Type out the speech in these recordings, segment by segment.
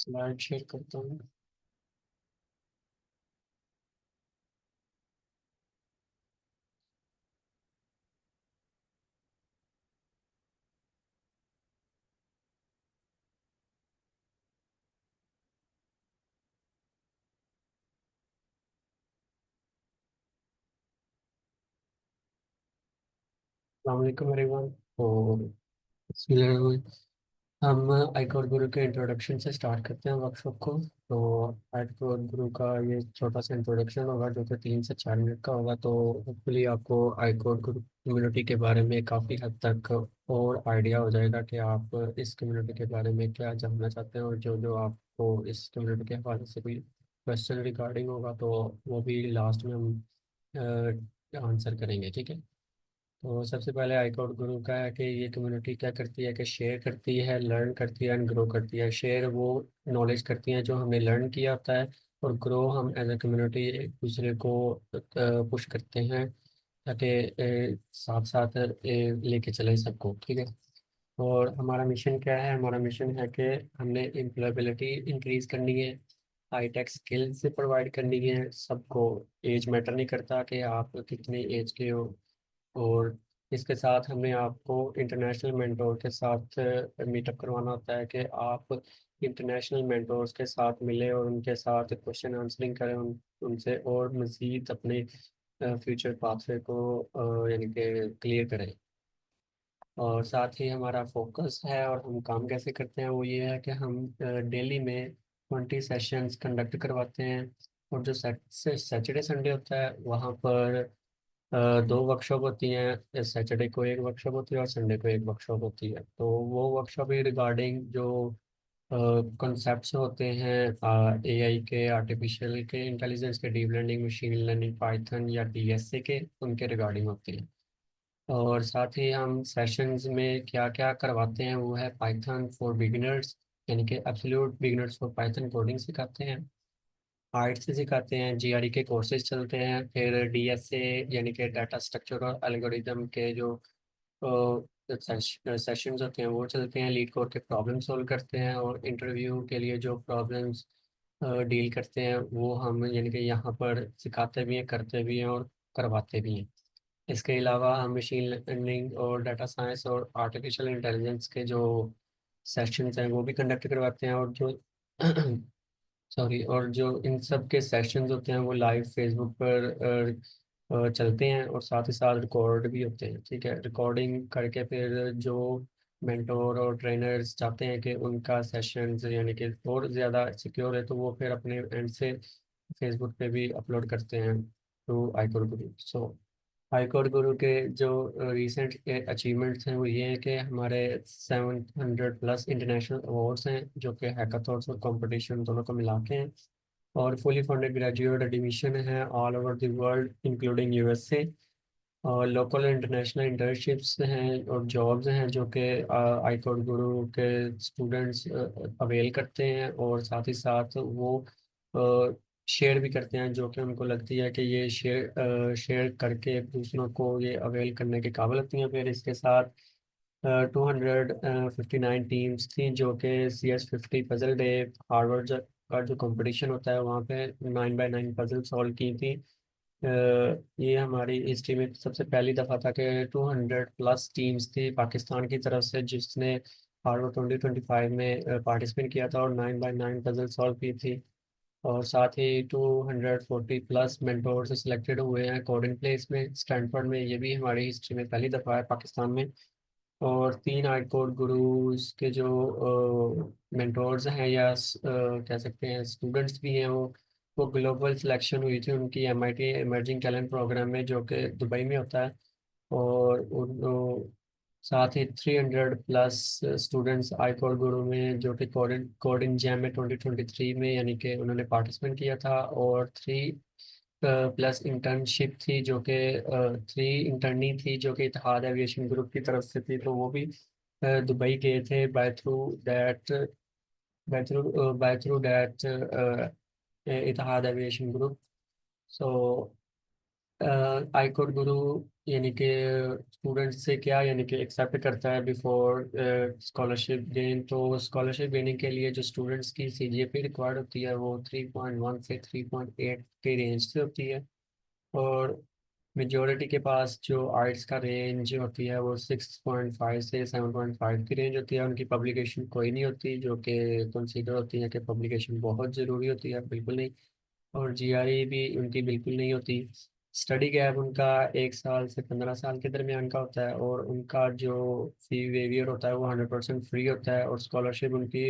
Slide share करता हूँ। अस्सलाम एवरीवन। तो हम आइकॉन गुरु के इंट्रोडक्शन से स्टार्ट करते हैं वर्कशॉप को। तो आइकॉन गुरु का ये छोटा सा इंट्रोडक्शन होगा जो कि 3 से 4 मिनट का होगा। तो होपफुली आपको आइकॉन गुरु कम्युनिटी के बारे में काफ़ी हद तक और आइडिया हो जाएगा कि आप इस कम्युनिटी के बारे में क्या जानना चाहते हैं, और जो जो आपको इस कम्युनिटी के हवाले से कोई क्वेश्चन रिगार्डिंग होगा तो वो भी लास्ट में हम आंसर करेंगे। ठीक है। तो सबसे पहले आईकॉन गुरु का है कि ये कम्युनिटी क्या करती है कि शेयर करती है, लर्न करती है एंड ग्रो करती है। शेयर वो नॉलेज करती है जो हमने लर्न किया होता है, और ग्रो हम एज ए कम्युनिटी एक दूसरे को पुश करते हैं ताकि साथ साथ लेके चले सबको। ठीक है। और हमारा मिशन क्या है? हमारा मिशन है कि हमने एम्प्लॉयबिलिटी इंक्रीज करनी है, हाईटेक स्किल से प्रोवाइड करनी है सबको। एज मैटर नहीं करता कि आप कितनी एज के हो। और इसके साथ हमने आपको इंटरनेशनल मेंटोर के साथ मीटअप करवाना होता है कि आप इंटरनेशनल मेंटोर्स के साथ मिलें और उनके साथ क्वेश्चन आंसरिंग करें, उनसे और मज़ीद अपने फ्यूचर पाथवे को यानी कि क्लियर करें। और साथ ही हमारा फोकस है और हम काम कैसे करते हैं वो ये है कि हम डेली में 20 सेशंस कंडक्ट करवाते हैं। और जो सैटरडे संडे होता है वहाँ पर 2 वर्कशॉप होती हैं। सैटरडे को एक वर्कशॉप होती है और संडे को एक वर्कशॉप होती है। तो वो वर्कशॉप ही रिगार्डिंग जो कॉन्सेप्ट्स होते हैं एआई के, आर्टिफिशियल के इंटेलिजेंस के, deep learning, machine learning, Python या डीएसए के, उनके रिगार्डिंग होती हैं। और साथ ही हम सेशंस में क्या क्या करवाते हैं वो है पाइथन फॉर बिगिनर्स, यानी कि absolute beginners for Python coding सिखाते हैं। आर्ट से सिखाते हैं, जीआरई के कोर्सेज चलते हैं। फिर डीएसए यानी कि डाटा स्ट्रक्चर और एल्गोरिदम के जो सेशंस होते हैं वो चलते हैं। लीड कोड के प्रॉब्लम सॉल्व करते हैं, और इंटरव्यू के लिए जो प्रॉब्लम्स डील करते हैं वो हम यानी कि यहाँ पर सिखाते भी हैं, करते भी हैं और करवाते भी हैं। इसके अलावा हम मशीन लर्निंग और डाटा साइंस और आर्टिफिशियल इंटेलिजेंस के जो सेशंस हैं वो भी कंडक्ट करवाते हैं। और जो सॉरी, और जो इन सब के सेशंस होते हैं वो लाइव फेसबुक पर चलते हैं, और साथ ही साथ रिकॉर्ड भी होते हैं। ठीक है। रिकॉर्डिंग करके फिर जो मेंटोर और ट्रेनर्स चाहते हैं कि उनका सेशंस यानी कि और ज़्यादा सिक्योर है तो वो फिर अपने एंड से फेसबुक पे भी अपलोड करते हैं to i-core group. So i-core गुरु के जो रिसेंट अचीवमेंट्स हैं वो ये हैं कि हमारे 700+ इंटरनेशनल अवार्ड्स हैं जो कि हैकाथॉन्स और कंपटीशन दोनों को मिला के हैं। और फुली फंडेड ग्रेजुएट एडमिशन है all over the world including USA. और लोकल इंटरनेशनल इंटर्नशिप्स हैं और जॉब्स हैं जो कि आईकोर गुरु के स्टूडेंट्स अवेल करते हैं, और साथ ही साथ वो शेयर भी करते हैं जो कि उनको लगती है कि ये शेयर करके दूसरों को ये अवेल करने के काबिल होती हैं। फिर इसके साथ 259 टीम्स थी जो कि CS50 पजल डे, हार्वर्ड का जो कंपटीशन होता है वहाँ पे 9x9 पजल सॉल्व की थी। ये हमारी हिस्ट्री में सबसे पहली दफ़ा था कि 200+ टीम्स थी पाकिस्तान की तरफ से जिसने हार्वर्ड 2025 में पार्टिसिपेट किया था और 9x9 पजल सॉल्व की थी। और साथ ही 240+ मेंटोर सिलेक्टेड हुए हैं कोडिंग प्लेस में स्टैनफोर्ड में। ये भी हमारी हिस्ट्री में पहली दफ़ा है पाकिस्तान में। और 3 आर्ट गुरुज के जो मेंटोर्स हैं या कह सकते हैं स्टूडेंट्स भी हैं, वो ग्लोबल सिलेक्शन हुई थी उनकी MIT इमर्जिंग टैलेंट प्रोग्राम में जो कि दुबई में होता है। और साथ ही 300+ स्टूडेंट्स आईकोर गुरु में जो कि कोडिंग जैम में 2023 में यानी कि उन्होंने पार्टिसिपेट किया था। और 3+ इंटर्नशिप थी जो कि 3 इंटर्नी थी जो कि इत्तेहाद एविएशन ग्रुप की तरफ से थी, तो वो भी दुबई गए थे by through that Etihad aviation group. So iCode Guru यानी कि स्टूडेंट से क्या यानी कि एक्सेप्ट करता है बिफोर स्कॉलरशिप गेन। तो स्कॉलरशिप गेने के लिए जो स्टूडेंट्स की सीजीपीए रिक्वायर्ड होती है वो 3.1 से 3.8 के रेंज से होती है। और मेजोरिटी के पास जो आर्ट्स का रेंज होती है वो 6.5 से 7.5 की रेंज होती है। उनकी पब्लिकेशन कोई नहीं होती, जो कि कंसीडर होती है कि पब्लिकेशन बहुत ज़रूरी होती है, बिल्कुल नहीं। और जीआरई भी उनकी बिल्कुल नहीं होती। स्टडी गैप उनका 1 साल से 15 साल के दरमियान का होता है। और उनका जो फी वेवियर होता है वो 100% फ्री होता है। और स्कॉलरशिप उनकी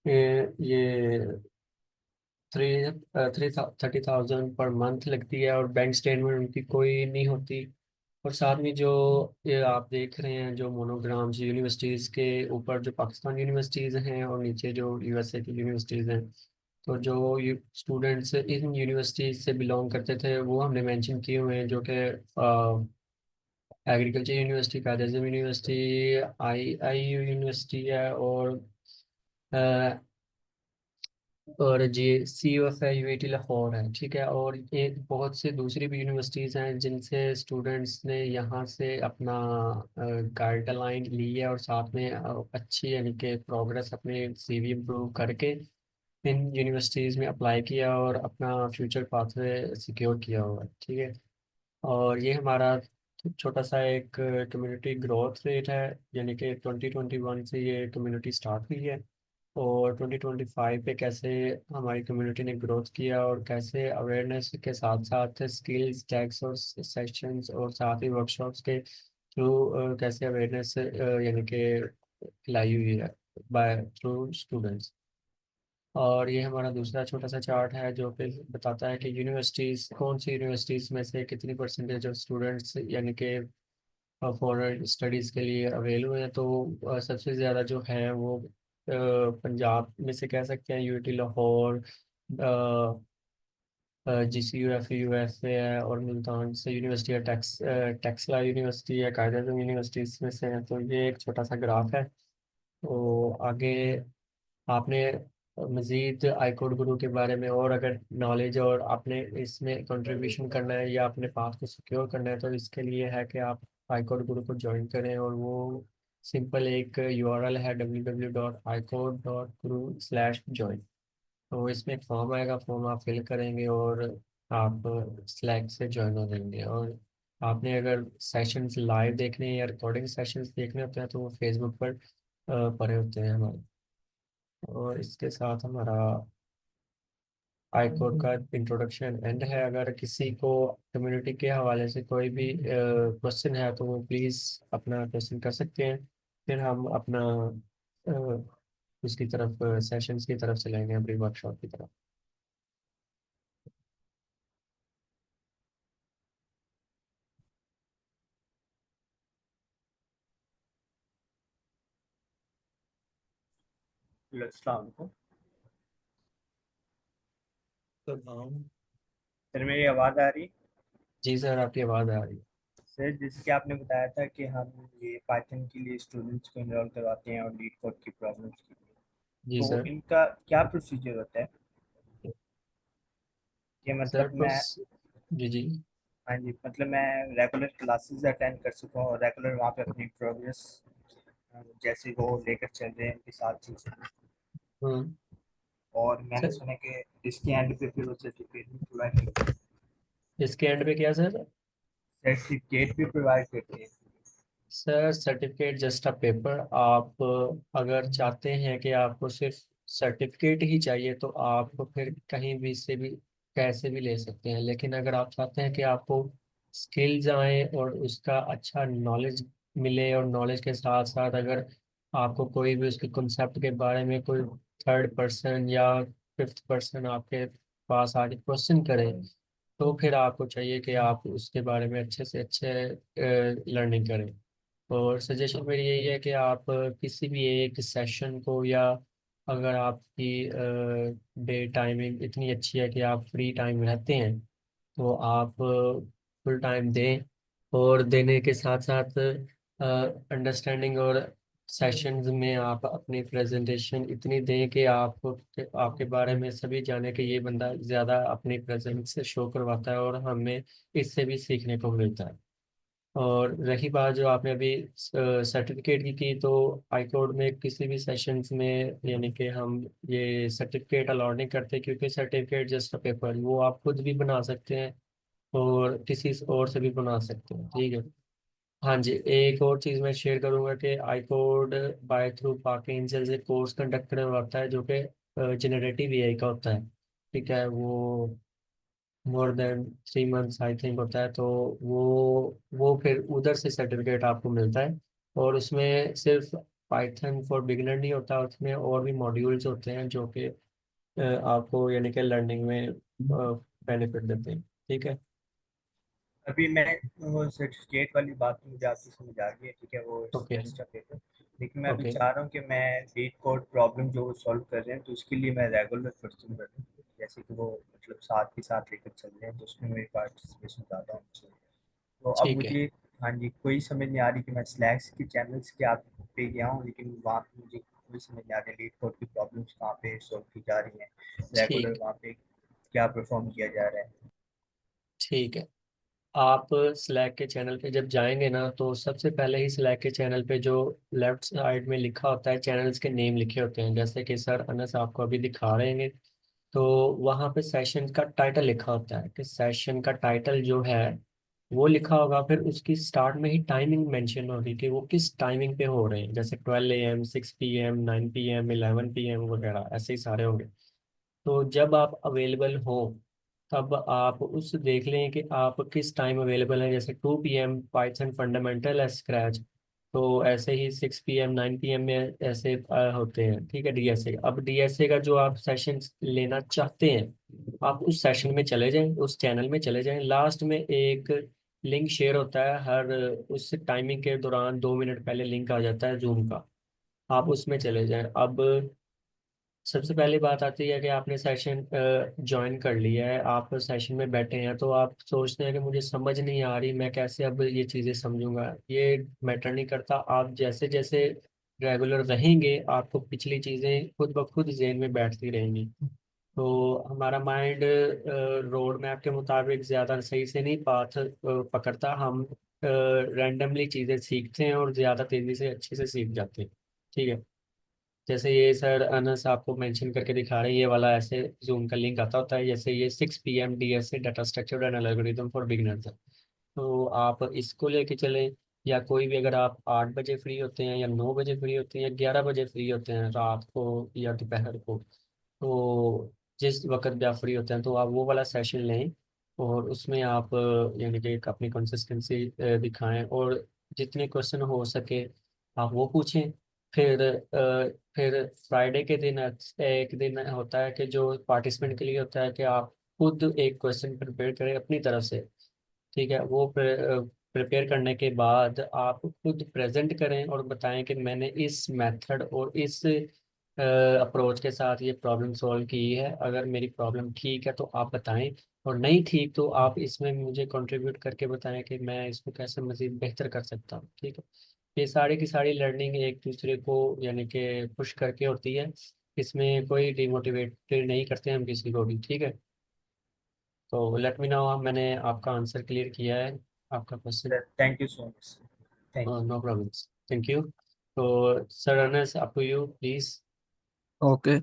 ये थ्री थ्री 30,000 पर मंथ लगती है। और बैंक स्टेटमेंट उनकी कोई नहीं होती। और साथ में जो ये आप देख रहे हैं जो मोनोग्राम्स यूनिवर्सिटीज़ के ऊपर जो पाकिस्तान यूनिवर्सिटीज़ हैं और नीचे जो यूएसए की यूनिवर्सिटीज़ हैं, तो जो स्टूडेंट्स इन यूनिवर्सिटीज से बिलोंग करते थे वो हमने मेंशन किए हुए हैं, जो कि agriculture university, Quaid university, I university है, और जी सी यू एफ है, यूएटी लाहौर है, ठीक है। और एक बहुत से दूसरी भी यूनिवर्सिटीज़ हैं जिनसे स्टूडेंट्स ने यहाँ से अपना गाइडलाइन ली है और साथ में अच्छी यानी कि प्रोग्रेस अपने सीवी इम्प्रूव करके इन यूनिवर्सिटीज़ में अप्लाई किया और अपना फ्यूचर पाथवे सिक्योर किया हुआ है, ठीक है। और ये हमारा छोटा सा एक कम्युनिटी ग्रोथ रेट है, यानी कि 2021 से ये कम्युनिटी स्टार्ट हुई है। और 2025 पे कैसे हमारी कम्युनिटी ने ग्रोथ किया और कैसे अवेयरनेस के साथ साथ स्किल्स टैग्स और सेशंस और साथ ही वर्कशॉप्स के थ्रू कैसे अवेयरनेस यानी कि लाई हुई है बाय थ्रू स्टूडेंट्स। और ये हमारा दूसरा छोटा सा चार्ट है जो कि बताता है कि यूनिवर्सिटीज़ कौन सी यूनिवर्सिटीज़ में से कितनी परसेंटेज ऑफ स्टूडेंट्स यानी कि फॉरेन स्टडीज़ के लिए अवेल हुए हैं। तो सबसे ज़्यादा जो है वो पंजाब में से कह सकते हैं, UT Lahore, G C U F A है, और मुल्तान से यूनिवर्सिटी है, टेक्सला यूनिवर्सिटी है, कायद यूनिवर्सिटीज़ में से है। तो ये एक छोटा सा ग्राफ है। तो आगे आपने मज़ीद आईकोड गुरु के बारे में और अगर नॉलेज और आपने इसमें कंट्रीब्यूशन करना है या अपने पास को सिक्योर करना है, तो इसके लिए है कि आप आईकोड गुरु को ज्वाइन करें। और वो सिंपल एक यूआरएल है www.icode.guru/join। तो इसमें एक फॉर्म आएगा, फॉर्म आप फिल करेंगे और आप स्लैक से ज्वाइन हो जाएंगे। और आपने अगर सेशंस लाइव देखने या रिकॉर्डिंग सेशंस देखने होते हैं तो वो फेसबुक पर पड़े होते हैं हमारे। और इसके साथ हमारा आईकोड का इंट्रोडक्शन एंड है। अगर किसी को कम्युनिटी के हवाले से कोई भी क्वेश्चन है तो वो प्लीज़ अपना क्वेश्चन कर सकते हैं। फिर हम अपना अ, उसकी तरफ सेशंस की तरफ चलेंगे, अपनी वर्कशॉप की तरफ। अस्सलाम वालेकुम। तो हम सर मेरी आवाज़ आ रही? जी सर, आपकी आवाज़ आ रही है। सर जैसे कि आपने बताया था कि हम ये पाइथन के लिए स्टूडेंट्स को इनरोल करवाते हैं और लीड कोड की प्रॉब्लम्स के लिए, जी तो सर। इनका क्या प्रोसीजर होता है कि सर मतलब मैं, बस जी जी। हाँ जी, मतलब मैं रेगुलर क्लासेस अटेंड कर सकूँ और रेगुलर वहाँ पे अपनी प्रोग्रेस जैसे वो लेकर चल रहे हैं उनके साथ चीज़ें। हम्म। और मैंने सर सुना कि इसके एंड पे फिर वो सर्टिफिकेट भी प्रोवाइड करते हैं। इसके एंड पे क्या सर? सर्टिफिकेट भी प्रोवाइड करते हैं। Sir certificate just a paper. आप अगर चाहते हैं कि आपको सिर्फ सर्टिफिकेट ही चाहिए तो आप फिर कहीं भी से भी कैसे भी ले सकते हैं। लेकिन अगर आप चाहते हैं कि आपको स्किल्स आए और उसका अच्छा नॉलेज मिले और नॉलेज के साथ साथ अगर आपको कोई भी उसके कॉन्सेप्ट के बारे में कोई थर्ड पर्सन या फिफ्थ पर्सन आपके पास आके क्वेश्चन करे, तो फिर आपको चाहिए कि आप उसके बारे में अच्छे से अच्छे लर्निंग करें। और सजेशन मेरी यही है कि आप किसी भी एक सेशन को, या अगर आपकी डे टाइमिंग इतनी अच्छी है कि आप फ्री टाइम रहते हैं, तो आप फुल टाइम दें। और देने के साथ साथ अंडरस्टैंडिंग और सेशंस में आप अपनी प्रेजेंटेशन इतनी दें कि आप आपके बारे में सभी जाने कि ये बंदा ज़्यादा अपनी प्रेजेंस से शो करवाता है, और हमें इससे भी सीखने को मिलता है। और रही बात जो आपने अभी सर्टिफिकेट की, तो हाईकोर्ट में किसी भी सेशंस में यानी कि हम ये सर्टिफिकेट अलाउड नहीं करते, क्योंकि सर्टिफिकेट जस्ट अ पेपर, वो आप खुद भी बना सकते हैं और किसी और से भी बना सकते हैं, ठीक है। हाँ जी, एक और चीज़ मैं शेयर करूंगा कि आई कोड बाय थ्रू पाक एंजल से कोर्स कंडक्ट करवाता है, जो कि जनरेटिव एआई का होता है, ठीक है। वो more than 3 months I think होता है, तो वो फिर उधर से सर्टिफिकेट आपको मिलता है। और उसमें सिर्फ पाइथन फॉर बिगिनर नहीं होता, उसमें और भी मॉड्यूल्स होते हैं जो कि आपको यानी कि लर्निंग में बेनिफिट देते हैं, ठीक है। अभी मैं वो सर्टिफिकेट वाली बात तो मुझे आपकी समझ आ गई है, ठीक है, वो ओके। Just paper. लेकिन मैं अभी ओके। चाह रहा हूँ कि मैं लीड कोड प्रॉब्लम जो सॉल्व कर रहे हैं तो उसके लिए मैं रेगुलर पर्सन बनूँ, जैसे कि वो मतलब साथ के साथ लेकर चल रहे हैं, तो उसमें मेरी पार्टिसिपेशन ज़्यादा होनी चाहिए। तो अब ठीक है। मुझे, हाँ जी, कोई समझ नहीं आ रही कि मैं स्लैक्स के चैनल्स के आप पे गया हूँ, लेकिन वहाँ पे मुझे कोई समझ नहीं आ रही लीड कोड की प्रॉब्लम्स कहाँ पे सॉल्व की जा रही हैं, रेगुलर ठीक। वहाँ पे क्या परफॉर्म किया जा रहा है। ठीक है। आप स्लैक के चैनल पे जब जाएंगे ना, तो सबसे पहले ही स्लैक के चैनल पे जो लेफ्ट साइड में लिखा होता है, चैनल्स के नेम लिखे होते हैं, जैसे कि सर अनस आपको अभी दिखा रहे हैं। तो वहाँ पे सेशन का टाइटल लिखा होता है, कि सेशन का टाइटल जो है वो लिखा होगा, फिर उसकी स्टार्ट में ही टाइमिंग मेंशन होगी कि वो किस टाइमिंग पे हो रहे हैं, जैसे 12 AM, 6 PM, 9 PM, 11 PM वगैरह, ऐसे ही सारे होंगे। तो जब आप अवेलेबल हो, तब आप उस देख लें कि आप किस टाइम अवेलेबल हैं, जैसे 2 PM पाइथन फंडामेंटल है स्क्रैच, तो ऐसे ही 6 PM 9 PM में ऐसे होते हैं, ठीक है। डीएसए, अब डीएसए का जो आप सेशन लेना चाहते हैं, आप उस सेशन में चले जाएं, उस चैनल में चले जाएं, लास्ट में एक लिंक शेयर होता है, हर उस टाइमिंग के दौरान 2 मिनट पहले लिंक आ जाता है जूम का, आप उसमें चले जाएं। अब सबसे पहली बात आती है कि आपने सेशन ज्वाइन कर लिया है, आप सेशन में बैठे हैं, तो आप सोचते हैं कि मुझे समझ नहीं आ रही, मैं कैसे अब ये चीज़ें समझूंगा। ये मैटर नहीं करता, आप जैसे जैसे रेगुलर रहेंगे, आपको पिछली चीज़ें खुद ब खुद जहन में बैठती रहेंगी। तो हमारा माइंड रोड मैप के मुताबिक ज़्यादा सही से नहीं पाथ पकड़ता, हम रैंडमली चीज़ें सीखते हैं और ज़्यादा तेज़ी से अच्छे से सीख जाते हैं, ठीक है। जैसे ये सर अनस आपको मेंशन करके दिखा रहे हैं, ये वाला ऐसे जूम का लिंक आता होता है, जैसे ये 6 PM DSA data structure and algorithm for beginners है। तो आप इसको लेके चलें, या कोई भी, अगर आप 8 बजे फ्री होते हैं, या 9 बजे फ्री होते हैं, या 11 बजे फ्री होते हैं रात को या दोपहर को, तो जिस वक्त भी आप फ्री होते हैं, तो आप वो वाला सेशन लें, और उसमें आप यानी कि एक अपनी कंसिस्टेंसी दिखाएं, और जितने क्वेश्चन हो सके आप वो पूछें। फिर फ्राइडे के दिन एक दिन होता है कि जो पार्टिसिपेंट के लिए होता है, कि आप खुद एक क्वेश्चन प्रिपेयर करें अपनी तरफ से, ठीक है। वो प्रिपेयर करने के बाद आप खुद प्रेजेंट करें और बताएं कि मैंने इस मेथड और इस अप्रोच के साथ ये प्रॉब्लम सॉल्व की है, अगर मेरी प्रॉब्लम ठीक है तो आप बताएं, और नहीं ठीक तो आप इसमें मुझे कंट्रीब्यूट करके बताएं कि मैं इसको कैसे मजीद बेहतर कर सकता हूँ, ठीक है। ये सारी की सारी लर्निंग एक दूसरे को यानी कि पुश करके होती है, इसमें कोई डिमोटिवेटेड नहीं करते हम किसी को भी, ठीक है। तो लेट मी नो, मैंने आपका आंसर क्लियर किया है, आपका question. Thank you so much. Thank you. No problem. Thank you. तो sir Anas, up to you please. Okay.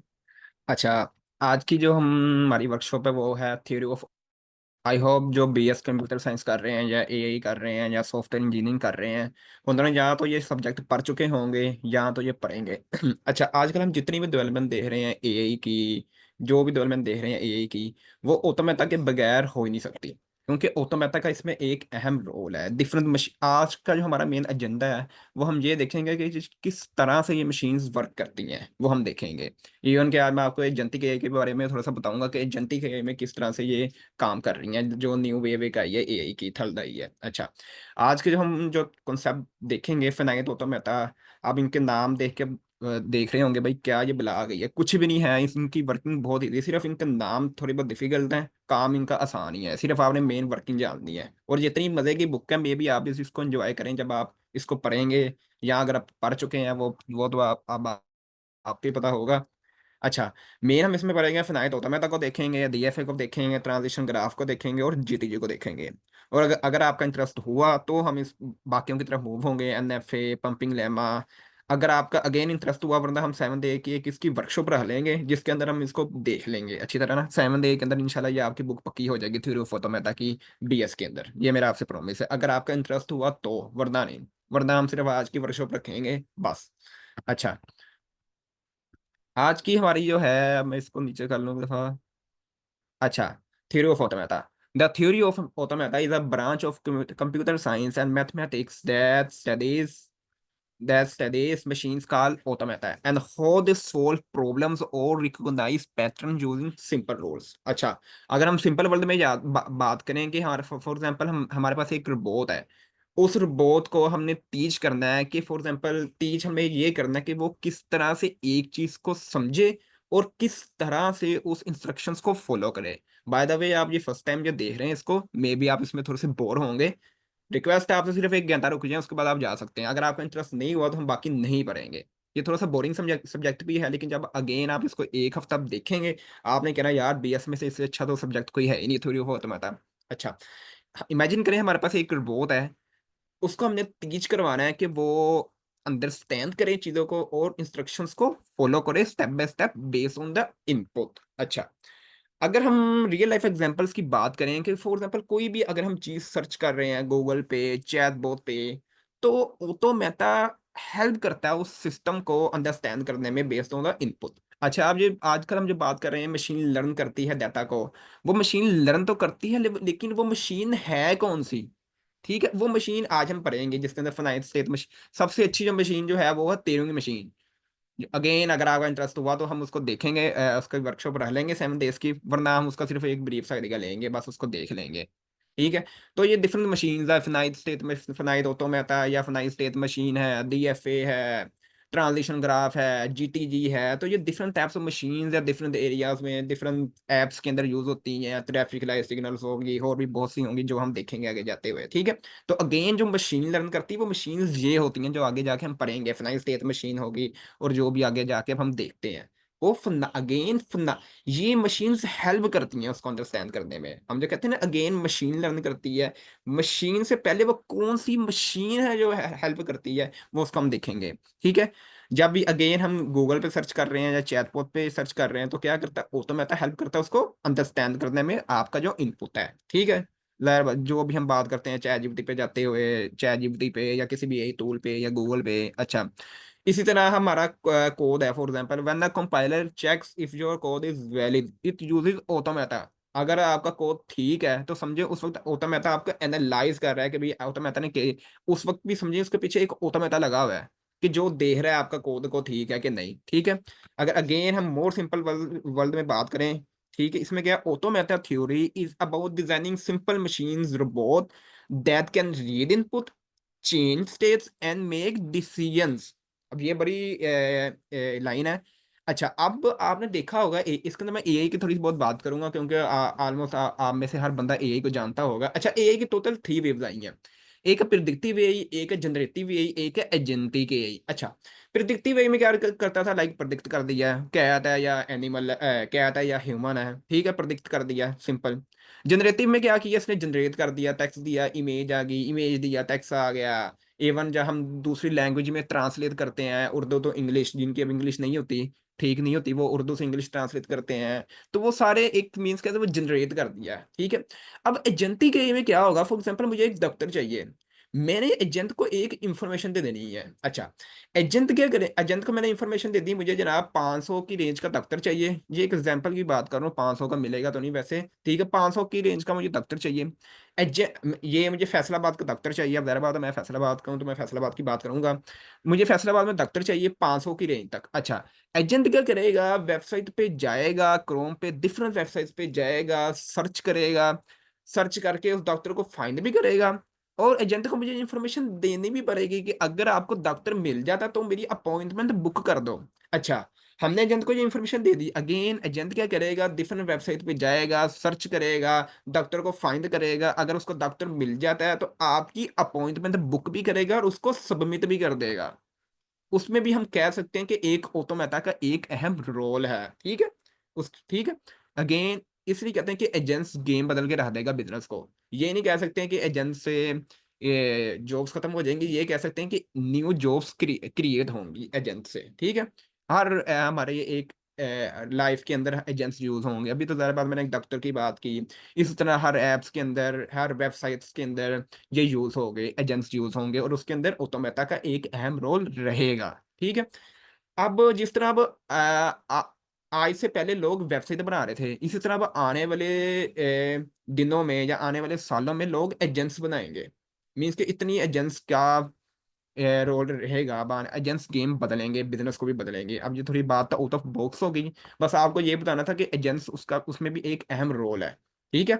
अच्छा, आज की जो हमारी वर्कशॉप है वो है थ्योरी ऑफ। आई होप जो बीएस कंप्यूटर साइंस कर रहे हैं या एआई कर रहे हैं या सॉफ्टवेयर इंजीनियरिंग कर रहे हैं, उन्होंने या तो ये सब्जेक्ट पढ़ चुके होंगे या तो ये पढ़ेंगे। अच्छा, आजकल हम जितनी भी डेवलपमेंट देख रहे हैं एआई की, जो भी डेवलपमेंट देख रहे हैं एआई की, वो ऑटोमेटा के बगैर हो ही नहीं सकती, क्योंकि ऑटोमेटा का इसमें एक अहम रोल है। डिफरेंट मशीन, आज का जो हमारा मेन एजेंडा है वो हम ये देखेंगे कि किस तरह से ये मशीन्स वर्क करती हैं, वो हम देखेंगे। इवन कि आज मैं आपको एजेंटिक एआई के बारे में थोड़ा सा बताऊंगा कि एजेंटिक एआई में किस तरह से ये काम कर रही हैं, जो न्यू वेव एक आई है एआई की, थर्ड आई है। अच्छा, आज के जो हम जो कॉन्सेप्ट देखेंगे फिनाइट ऑटोमेटा, आप इनके नाम देख के देख रहे होंगे भाई क्या ये बला आ गई है, कुछ भी नहीं है। इनकी वर्किंग बहुत ही, सिर्फ इनके नाम थोड़ी बहुत डिफिकल्ट हैं, काम इनका आसान ही है, सिर्फ आपने मेन वर्किंग जाननी है। और जितनी मजे की बुक है मे भी आप इसको एंजॉय करें जब आप इसको पढ़ेंगे, या अगर आप पढ़ चुके हैं वो तो आपको ही पता होगा। अच्छा, मेन हम इसमें पढ़ेंगे फिनाइट ऑटोमेटा को देखेंगे, डीएफए को देखेंगे, ट्रांजिशन ग्राफ को देखेंगे और जीटीजी को देखेंगे। और अगर आपका इंटरेस्ट हुआ तो हम इस बाकियों की तरफ मूव होंगे, एनएफए, पंपिंग लेमा। अगर आपका अगेन इंटरेस्ट हुआ, वरना हम 7 डे की एक इसकी वर्कशॉप रख लेंगे जिसके अंदर हम इसको देख लेंगे अच्छी तरह ना। 7 डे के अंदर इंशाल्लाह ये आपकी बुक पक्की हो जाएगी थ्योरी ऑफ ऑटोमेटा की डीएस के अंदर, ये मेरा आपसे प्रॉमिस है, अगर आपका इंटरेस्ट हुआ तो, वरना नहीं। वरना हम सिर्फ आज की वर्कशॉप रखेंगे बस। अच्छा, आज की हमारी जो है, मैं इसको नीचे कर लूँ दफा। अच्छा, theory of automata. The theory of automata is a branch of computer science and mathematics that studies machines called automata and how they solve problems or recognize patterns using simple rules. अच्छा, अगर हम simple world में बात करें कि हमारे for example हमारे पास एक रोबोट है, उस रोबोट को हमने टीच करना है कि फॉर एग्जांपल टीच हमें ये करना है कि वो किस तरह से एक चीज को समझे और किस तरह से उस इंस्ट्रक्शंस को फॉलो करे। बाय द वे, आप ये फर्स्ट टाइम जो देख रहे हैं इसको, मे बी आप इसमें थोड़े से बोर होंगे। रिक्वेस्ट है आपसे, सिर्फ 1 घंटा रुक जाए, उसके बाद आप जा सकते हैं। अगर आपका इंटरेस्ट नहीं हुआ तो हम बाकी नहीं पढ़ेंगे। ये थोड़ा सा बोरिंग सब्जेक्ट भी है, लेकिन जब अगेन आप इसको एक हफ्ता देखेंगे, आपने कहना यार बीएस में से इससे अच्छा तो सब्जेक्ट कोई है ही नहीं, थ्योरी ऑफ ऑटोमेटा। अच्छा, इमेजिन करें हमारे पास एक रोबोट है, उसको हमने टीच करवाना है कि वो अंडरस्टैंड करे चीजों को और इंस्ट्रक्शंस को फॉलो करे step by step based on the input. अच्छा, अगर हम रियल लाइफ एग्जांपल्स की बात करें कि फॉर एग्जांपल कोई भी अगर हम चीज सर्च कर रहे हैं गूगल पे, चैट बॉट पे, तो ऑटोमेटा हेल्प करता है उस सिस्टम को अंडरस्टैंड करने में बेस्ड ऑन द इनपुट। अच्छा, अब ये आजकल हम जो बात कर रहे हैं मशीन लर्न करती है डाटा को, वो मशीन लर्न तो करती है, लेकिन वो मशीन है कौन सी? ठीक है, वो मशीन आज हम पढ़ेंगे जिसके अंदर फाइनाइट स्टेट मशीन, सबसे अच्छी जो मशीन जो है वो है ट्यूरिंग मशीन। अगेन अगर आपका इंटरेस्ट हुआ तो हम उसको देखेंगे, उसका वर्कशॉप रख लेंगे 7 डेज की, वरना हम उसका सिर्फ एक ब्रीफ सा आइडिया लेंगे, बस उसको देख लेंगे। ठीक है, तो ये डिफरेंट मशीन है, फिनाइट स्टेट में फिनाइट ऑटोमेटा या फिनाइट स्टेट मशीन है, डीएफए है, ट्रांजिशन ग्राफ है, जीटीजी है। तो ये डिफरेंट टाइप्स ऑफ मशीन है, डिफरेंट एरियाज में डिफरेंट एप्स के अंदर यूज होती हैं, ट्रैफिक लाइट सिग्नल्स होगी और भी बहुत सी होंगी जो हम देखेंगे आगे जाते हुए। ठीक है, तो अगेन जो मशीन लर्न करती है वो मशीन ये होती हैं जो आगे जाके हम पढ़ेंगे, फिनाइट स्टेट मशीन होगी और जो भी आगे जाके अब हम देखते हैं वो अगेन ये मशीन्स हेल्प करती हैं उसको अंडरस्टैंड करने में। हम जो कहते हैं ना अगेन मशीन लर्न करती है, मशीन से पहले वो कौन सी मशीन है जो हेल्प करती है वो उसको हम देखेंगे। ठीक है, जब भी अगेन हम गूगल पे सर्च कर रहे हैं या चैटबॉट पे सर्च कर रहे हैं तो क्या करता है ऑटोमेटा हेल्प करता है उसको अंडरस्टैंड करने में आपका जो इनपुट है। ठीक है, जो भी हम बात करते हैं चैट जीपीटी पे जाते हुए, चैट जीपीटी पे या किसी भी एआई टूल पे या गूगल पे। अच्छा, इसी तरह हमारा कोड है, for example when the compiler checks if your code is valid it uses automata. अगर आपका कोड ठीक है तो समझे उस वक्त ऑटोमेटा आपका एनालाइज कर रहा है कि भाई ऑटोमेटा ने उस वक्त भी समझिए उसके पीछे एक ऑटोमेटा लगा हुआ है कि जो देख रहा है आपका कोड को ठीक है कि नहीं। ठीक है, अगर अगेन हम मोर सिंपल वर्ल्ड में बात करें, ठीक है, इसमें क्या automata theory is about designing simple machines robot that can read input, change states and make decisions. अब ये बड़ी लाइन है। अच्छा, अब आपने देखा होगा इसके अंदर मैं एआई की थोड़ी बहुत बात करूंगा क्योंकि ऑलमोस्ट आप में से हर बंदा एआई को जानता होगा। अच्छा, एआई की टोटल 3 वेव्स आई हैं, एक है प्रिडिक्टिव एआई, एक है जनरेटिव एआई, एक है एजेंटिक एआई। अच्छा, प्रिडिक्टिव एआई में क्या करता था, लाइक प्रिडिक्ट कर दिया कैट है या एनिमल, कैट है या ह्यूमन है, ठीक है, प्रिडिक्ट कर दिया सिंपल। जनरेटिव में क्या किया इसने, जनरेट कर दिया, टेक्स्ट दिया, इमेज आ गई, इमेज दिया, टेक्स्ट आ गया। इवन जब हम दूसरी लैंग्वेज में ट्रांसलेट करते हैं, उर्दू तो इंग्लिश, जिनकी अब इंग्लिश नहीं होती, ठीक नहीं होती, वो उर्दू से इंग्लिश ट्रांसलेट करते हैं, तो वो सारे एक मीन्स कहते हैं वो जनरेट कर दिया है। ठीक है, अब एजेंटिक एआई में क्या होगा, फॉर एग्जांपल मुझे एक दफ्तर चाहिए, मैंने एजेंट को एक इंफॉर्मेशन दे देनी है। अच्छा, एजेंट क्या करे, एजेंट को मैंने इंफॉर्मेशन दे दी, मुझे जनाब 500 की रेंज का दफ्तर चाहिए, ये एक एग्जांपल की बात कर रहा हूँ, 500 का मिलेगा तो नहीं वैसे, ठीक है, 500 की रेंज का मुझे दफ्तर चाहिए। ये मुझे फैसलाबाद का दफ्तर चाहिए, अब ज़ाहिर मैं फैसलाबाद का हूँ तो मैं फैसलाबाद की बात करूंगा। मुझे फैसलाबाद में दफ्तर चाहिए 500 की रेंज तक। अच्छा, एजेंट क्या करेगा, वेबसाइट पे जाएगा, क्रोम पे डिफरेंट वेबसाइट पे जाएगा, सर्च करेगा, सर्च करके उस दफ्तर को फाइंड भी करेगा, और एजेंट को मुझे इन्फॉर्मेशन देनी भी पड़ेगी कि अगर आपको दफ्तर मिल जाता तो मेरी अपॉइंटमेंट बुक कर दो। अच्छा, हमने एजेंट को ये इन्फॉर्मेशन दे दी, अगेन एजेंट क्या करेगा, डिफरेंट वेबसाइट पे जाएगा, सर्च करेगा, डॉक्टर को फाइंड करेगा, अगर उसको डॉक्टर मिल जाता है तो आपकी अपॉइंटमेंट बुक भी करेगा और उसको सबमिट भी कर देगा। उसमें भी हम कह सकते हैं कि एक ऑटोमेटा का एक अहम रोल है, ठीक है। ठीक है। अगेन इसलिए कहते हैं कि एजेंट्स गेम बदल के रख देगा बिजनेस को। ये नहीं कह सकते हैं कि एजेंट से ये जॉब्स खत्म हो जाएंगी, ये कह सकते हैं कि न्यू जॉब्स क्रिएट होंगी एजेंट से, ठीक है। हर हमारे ये एक लाइफ के अंदर एजेंट्स यूज होंगे। अभी तो ज़्यादा बाद मैंने एक डॉक्टर की बात की, इस तरह हर ऐप्स के अंदर, हर वेबसाइट्स के अंदर ये यूज हो गए, एजेंट्स यूज होंगे और उसके अंदर ऑटोमेटा का एक अहम रोल रहेगा, ठीक है। अब जिस तरह अब आज से पहले लोग वेबसाइट बना रहे थे, इसी तरह अब आने वाले दिनों में या आने वाले सालों में लोग एजेंट्स बनाएंगे। मीन्स कि इतनी एजेंट्स का रोल रहेगा, अब एजेंट्स गेम बदलेंगे, बिजनेस को भी बदलेंगे। अब ये थोड़ी बात तो आउट ऑफ बॉक्स हो गई, बस आपको ये बताना था कि एजेंट्स उसका उसमें भी एक अहम रोल है, ठीक है।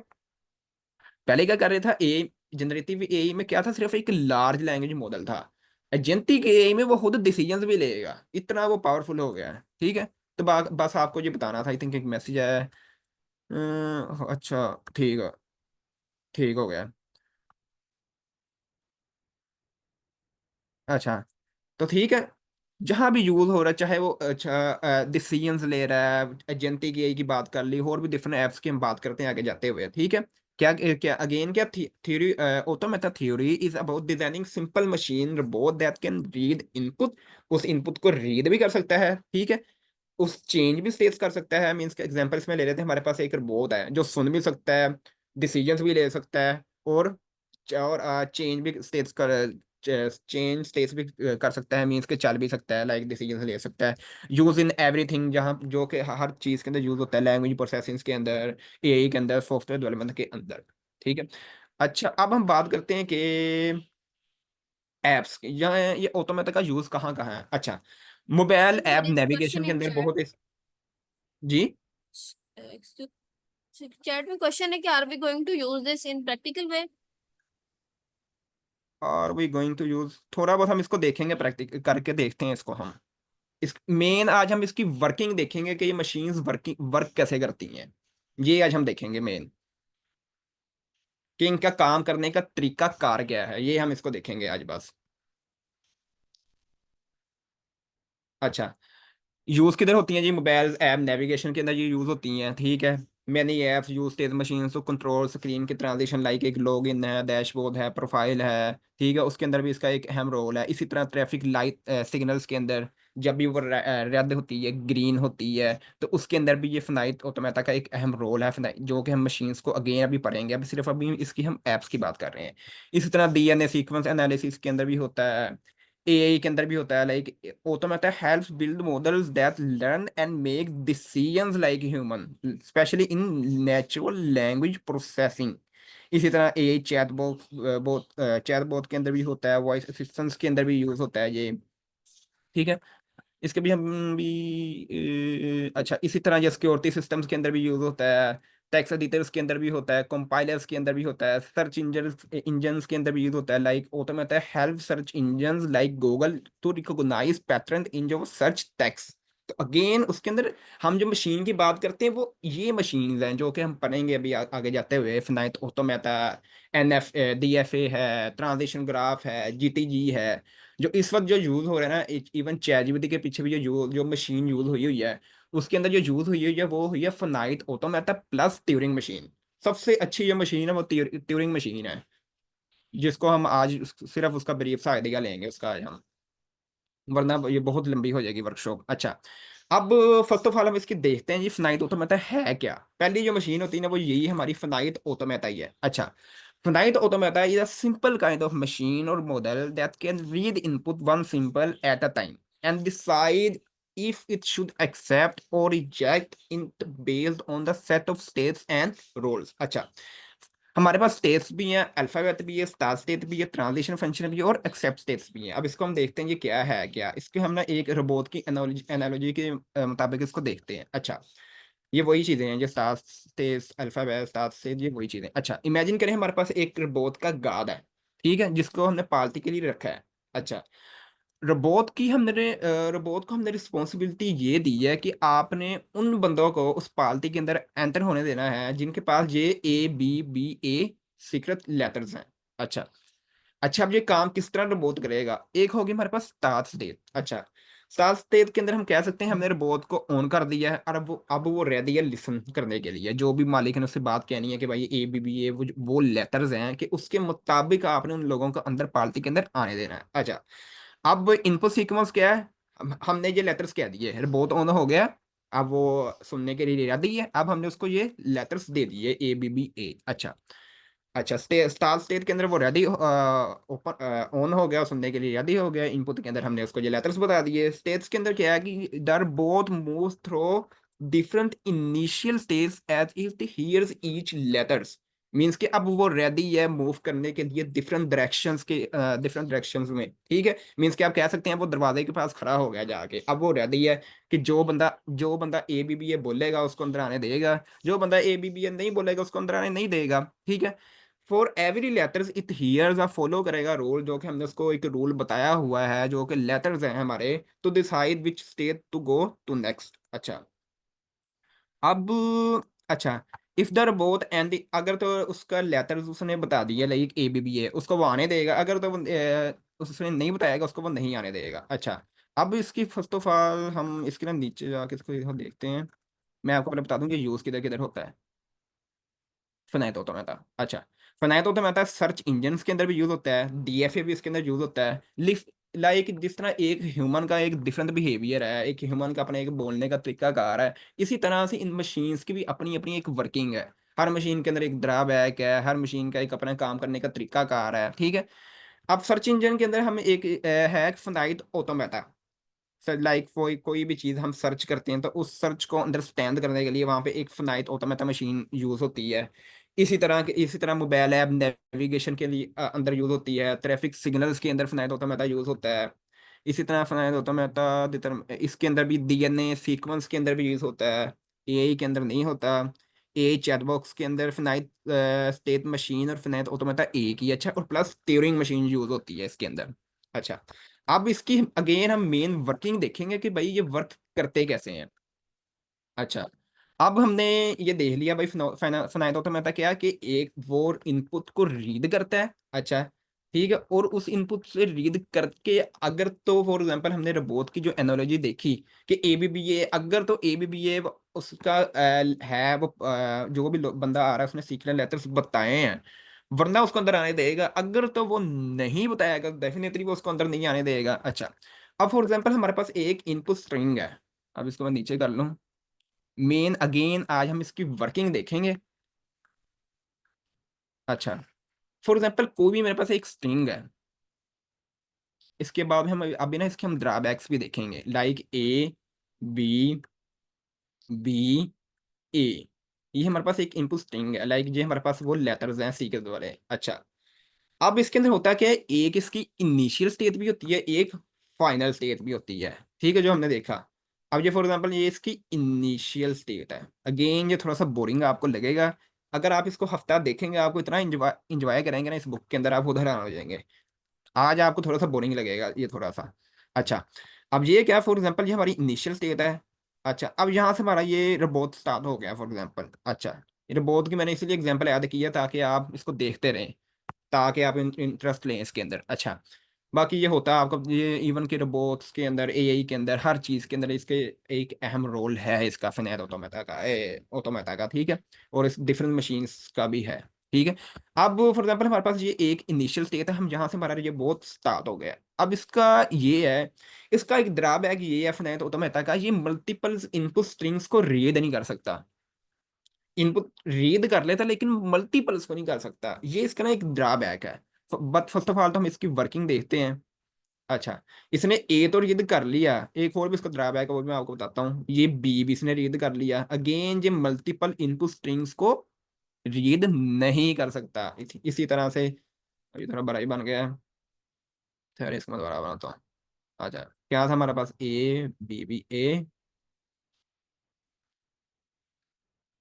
पहले क्या कर रहे था, ए जनरेटिव एआई में क्या था, सिर्फ एक लार्ज लैंग्वेज मॉडल था। एजेंटिक एआई में वो खुद डिसीजंस भी लेगा, इतना वो पावरफुल हो गया है, ठीक है। तो बस आपको ये बताना था। आई थिंक एक मैसेज आया है। अच्छा, ठीक है, ठीक हो गया। अच्छा, तो ठीक है। जहां भी यूज हो रहा है, चाहे वो अच्छा डिसीजंस ले रहा है, एजेंटिक एआई की बात कर ली, और भी डिफरेंट एप्स की हम बात करते हैं आगे जाते हुए, ठीक है। क्या क्या अगेन क्या theory, automata theory is about designing simple machine robot that can read input. उस इनपुट को रीड भी कर सकता है, ठीक है। उस चेंज भी स्टेट्स कर सकता है। मीन्स के एग्जांपल्स में ले रहे थे, हमारे पास एक रोबोट है जो सुन भी सकता है, डिसीजंस भी ले सकता है, और चेंज भी स्टेट्स कर चेंज स्टेट्स भी कर सकता है। मीन्स के चल भी सकता है, लाइक डिसीजंस ले सकता है। यूज इन एवरीथिंग, जहाँ जो कि हर चीज़ के अंदर यूज होता है, लैंग्वेज प्रोसेसिंग के अंदर, एआई के अंदर, सॉफ्टवेयर डेवलपमेंट के अंदर, ठीक है। अच्छा, अब हम बात करते हैं कि एप्स की, यहाँ ये ऑटोमेटा का यूज कहाँ कहाँ है। अच्छा, mobile Sir, app there is a navigation question के in अंदर chat. बहुत जी। Excuse, chat में क्वेश्चन है कि are we going to use this in practical way? Are we going to use, थोड़ा बहुत हम इसको देखेंगे, प्रैक्टिक करके देखते हैं इसको हम। इस मेन आज हम इसकी वर्किंग देखेंगे कि ये मशीन्स वर्क कैसे करती हैं। ये आज हम देखेंगे मेन, कि इनका काम करने का तरीका कार क्या है, ये हम इसको देखेंगे आज बस। अच्छा, यूज किधर होती हैं जी, मोबाइल ऐप नेविगेशन के अंदर ये यूज होती हैं, ठीक है। मैनी एप्स यूज तेज मशीन टू कंट्रोल स्क्रीन की ट्रांजिशन, लाइक एक लॉगिन है, डैशबोर्ड है, प्रोफाइल है, ठीक है। उसके अंदर भी इसका एक अहम रोल है। इसी तरह ट्रैफिक लाइट सिग्नल्स के अंदर जब भी वो रेड होती है, ग्रीन होती है, तो उसके अंदर भी ये फिनाइट ऑटोमेटा का एक अहम रोल है, जो कि हम मशीन्स को अगेन अभी पढ़ेंगे। अभी सिर्फ अभी इसकी हम ऐप्स की बात कर रहे हैं। इसी तरह डीएनए सीक्वेंस एनालिसिस के अंदर भी होता है, एआई के अंदर भी होता है। Like automata helps build models that learn and make decisions like human, specially in natural language processing. इसी तरह एआई चैटबॉट के अंदर भी होता है, वॉइस असिस्टेंट्स के अंदर भी यूज होता है ये, ठीक है। इसके भी हम भी अच्छा, इसी तरह ये सिक्योरिटी सिस्टम्स के अंदर भी यूज होता है, टेक्स्ट एडिटर्स के अंदर भी होता है, कंपाइलर्स के अंदर भी होता है, सर्च इंजन्स के अंदर भी यूज होता है। Like automata help search engines like Google to recognise pattern in जो सर्च टेक्स्ट। तो अगेन उसके अंदर हम जो मशीन की बात करते हैं, वो ये मशीन हैं जो कि हम पढ़ेंगे अभी आगे जाते हुए। फिनाइट ऑटोमेटा, एनएफ डीएफए है, ट्रांजिशन ग्राफ है, जीटीजी है। जो इस वक्त जो यूज हो रहा है ना, इवन चैटजीपीटी के पीछे भी जो मशीन यूज हुई हुई है, उसके अंदर जो यूज हुई हुई है वो हुई है finite automata plus Turing machine. सबसे अच्छी जो मशीन है वो ट्यूरिंग मशीन है, जिसको हम आज सिर्फ उसका ब्रीफ सा आइडिया लेंगे उसका आज हम, वरना ये बहुत लंबी हो जाएगी वर्कशॉप। अच्छा, अब फर्स्ट ऑफ ऑल हम इसकी देखते हैं जी, फिनाइट ऑटोमेटा है क्या। पहली जो मशीन होती है ना, वो यही हमारी फिनाइट ऑटोमेटा ही है। अच्छा, finite automata is a simple kind of machine और model that can read input one symbol at a time and decide if it should accept or reject it based on the set of states and roles। अच्छा, हमारे पास states भी हैं, alphabet भी है, start state भी है, transition function भी है, और एक्सेप्ट स्टेट्स भी हैं। अब इसको हम देखते हैं ये क्या है। क्या इसके हम ना एक रोबोट की एनालॉजी के मुताबिक इसको देखते हैं। अच्छा, ये वही चीजें हैं जो start states, alphabet, start state, ये वही चीजें। अच्छा, इमेजिन करें हमारे पास एक रोबोट का गार्ड है, ठीक है, जिसको हमने पालतू के लिए रखा है। अच्छा, रोबोट को हमने रिस्पॉन्सिबिलिटी ये दी है कि आपने उन बंदों को उस पार्टी के अंदर एंटर होने देना है जिनके पास ये ABBA सीक्रेट लेटर्स हैं। अच्छा, अच्छा, अब ये काम किस तरह रोबोट करेगा? एक होगी हमारे पास स्टार्ट स्टेट। अच्छा, स्टार्ट स्टेट के अंदर हम कह सकते हैं हमने रोबोट को ऑन कर दिया है और अब वो रेडी है लिसन करने के लिए। जो भी मालिक ने उससे बात कहनी है कि भाई ABBA वो लेटर्स हैं कि उसके मुताबिक आपने उन लोगों को अंदर पार्टी के अंदर आने देना है। अच्छा, अब इनपुट सीक्वेंस क्या है? हमने ये लेटर्स कह दिए, रोबोट ऑन हो गया, अब वो सुनने के लिए रेडी है। अब हमने उसको ये लेटर्स दे दिए ABBA। अच्छा, अच्छा, स्टार स्टेट के अंदर वो रेडी ओपन ऑन हो गया, सुनने के लिए रेडी हो गया। इनपुट के अंदर हमने उसको ये लेटर्स बता दिए। स्टेट्स के अंदर क्या है कि दर both move through different initial stage as it hears each letters. Means कि अब वो रेडी है मूव करने के लिए डिफरेंट डायरेक्शंस में। ठीक है, मीन्स कि आप कह सकते हैं वो दरवाजे के पास खड़ा हो गया जाके, अब वो रेडी है कि जो बंदा ABBA बोलेगा उसको अंदर आने देगा, जो बंदा ABBA नहीं बोलेगा उसको अंदर आने नहीं देगा। ठीक है, for every letters it hears a follow करेगा रूल, जो कि हमने उसको एक रूल बताया हुआ है जो कि लेटर्स हैं हमारे, to decide which state to go to next. अच्छा, अब अच्छा, इफ द रोबोट एंड अगर तो उसका लेटर्स उसने बता दिया लाइक ABBA, उसको वो आने देगा। अगर तो उसने नहीं बताएगा उसको वो नहीं आने देगा। अच्छा, अब इसकी फर्स्ट ऑफ ऑल हम इसके ना नीचे जाके इसको यहाँ देखते हैं। मैं आपको पहले बता दूं कि यूज किधर किधर होता है फिनाइट ऑटोमेटा। अच्छा, फिनाइट ऑटोमेटा सर्च इंजन के अंदर भी यूज होता है, DFA भी इसके अंदर यूज होता है। लिस्ट लाइक जिस तरह एक ह्यूमन का एक डिफरेंट बिहेवियर है, एक ह्यूमन का अपना एक बोलने का तरीका कार है, इसी तरह से इन मशीन्स की भी अपनी अपनी एक वर्किंग है। हर मशीन के अंदर एक ड्रॉबैक है, हर मशीन का एक अपना काम करने का तरीका कार है। ठीक है, अब सर्च इंजन के अंदर हम एक है फिनाइट ऑटोमेटा। सर लाइक कोई भी चीज़ हम सर्च करते हैं तो उस सर्च को अंडरस्टैंड करने के लिए वहाँ पे एक फिनाइट ऑटोमेटा मशीन यूज़ होती है। इसी तरह मोबाइल ऐप नेविगेशन के लिए अंदर यूज़ होती है। ट्रैफिक सिग्नल्स के अंदर फिनाइट ऑटोमेटा यूज़ होता है। इसी तरह फिनाइट ऑटोमेटा इसके अंदर भी DNA सीक्वेंस के अंदर भी यूज़ होता है, AI के अंदर नहीं होता। AI चैटबॉक्स के अंदर फिनाइट स्टेट मशीन और फिनाइट ऑटोमेटा एक ही। अच्छा, और प्लस ट्यूरिंग मशीन यूज़ होती है इसके अंदर। अच्छा, अब इसकी अगेन हम मेन वर्किंग देखेंगे कि भाई ये वर्क करते कैसे हैं। अच्छा, अब हमने ये देख लिया भाई फिनाइट ऑटोमेटा क्या कि एक वो इनपुट को रीड करता है। अच्छा, ठीक है, और उस इनपुट से रीड करके अगर तो फॉर एग्जांपल हमने रोबोट की जो एनालॉजी देखी कि ABBA, अगर तो ABBA उसका है वो जो भी बंदा आ रहा है उसने सीक्रेट लेटर्स बताए हैं, वरना उसको अंदर आने देगा। अगर तो वो नहीं बताएगा डेफिनेटली वो उसको अंदर नहीं आने देगा। अच्छा, अब फॉर एग्जांपल हमारे पास एक इनपुट स्ट्रिंग है। अब इसको मैं नीचे कर लूँ। मेन अगेन आज हम इसकी वर्किंग देखेंगे। अच्छा, फॉर एग्जांपल कोई भी मेरे पास एक स्ट्रिंग है, इसके बाद हम अभी ना इसके हम ड्रॉबैक्स भी देखेंगे like A B B A। ये हमारे पास एक इनपुट स्ट्रिंग है, लाइक ये हमारे पास वो लेटर्स हैं सीक्रेट वाले। अच्छा, अब इसके अंदर होता क्या है, एक इसकी इनिशियल स्टेट भी होती है, एक फाइनल स्टेट भी होती है। ठीक है, जो हमने देखा। अब ये फॉर एग्जांपल ये इसकी इनिशियल स्टेट है। अगेन ये थोड़ा सा बोरिंग आपको लगेगा, अगर आप इसको हफ्ता देखेंगे आपको इतना इंजॉय करेंगे ना इस बुक के अंदर, आप उधर हो जाएंगे। आज आपको थोड़ा सा बोरिंग लगेगा ये थोड़ा सा। अच्छा, अब ये क्या फॉर एग्जांपल ये हमारी इनिशियल स्टेट है। अच्छा, अब यहाँ से हमारा ये रोबोट स्टार्ट हो गया फॉर एग्जांपल। अच्छा, ये रोबोट की मैंने इसीलिए एग्जांपल याद किया ताकि आप इसको देखते रहें, ताकि आप इंटरेस्ट लें इसके अंदर। अच्छा, बाकी ये होता है आपका ये इवन के रोबोट्स के अंदर AI के अंदर हर चीज़ के अंदर इसके एक अहम रोल है इसका फिनाइट ऑटोमेटा का। ठीक है, और इस डिफरेंट मशीन्स का भी है। ठीक है, अब फॉर एग्जांपल हमारे पास ये एक इनिशियल स्टेट है, हम जहाँ से हमारा ये बहुत स्टार्ट हो गया। अब इसका ये है, इसका एक ड्रॉबैक ये है फिनाइट ऑटोमेटा का, ये मल्टीपल इनपुट स्ट्रिंग्स को रीड नहीं कर सकता। इनपुट रीड कर लेता लेकिन मल्टीपल्स को नहीं कर सकता, ये इसका ना एक ड्रॉबैक है। बट फर्स्ट ऑफ ऑल तो हम इसकी वर्किंग देखते हैं। अच्छा, इसने A तो रीड कर लिया, एक और भी इसका ड्रॉबैक है वो भी मैं आपको बताता हूँ। ये B भी इसने रीड कर लिया, अगेन ये मल्टीपल इनपुट स्ट्रिंग्स को रीड नहीं कर सकता। इसी तरह से अभी थोड़ा बड़ा ही बन गया है। फिर इसको मैं दोबारा बनाता हूँ। अच्छा, क्या था हमारे पास ABBA।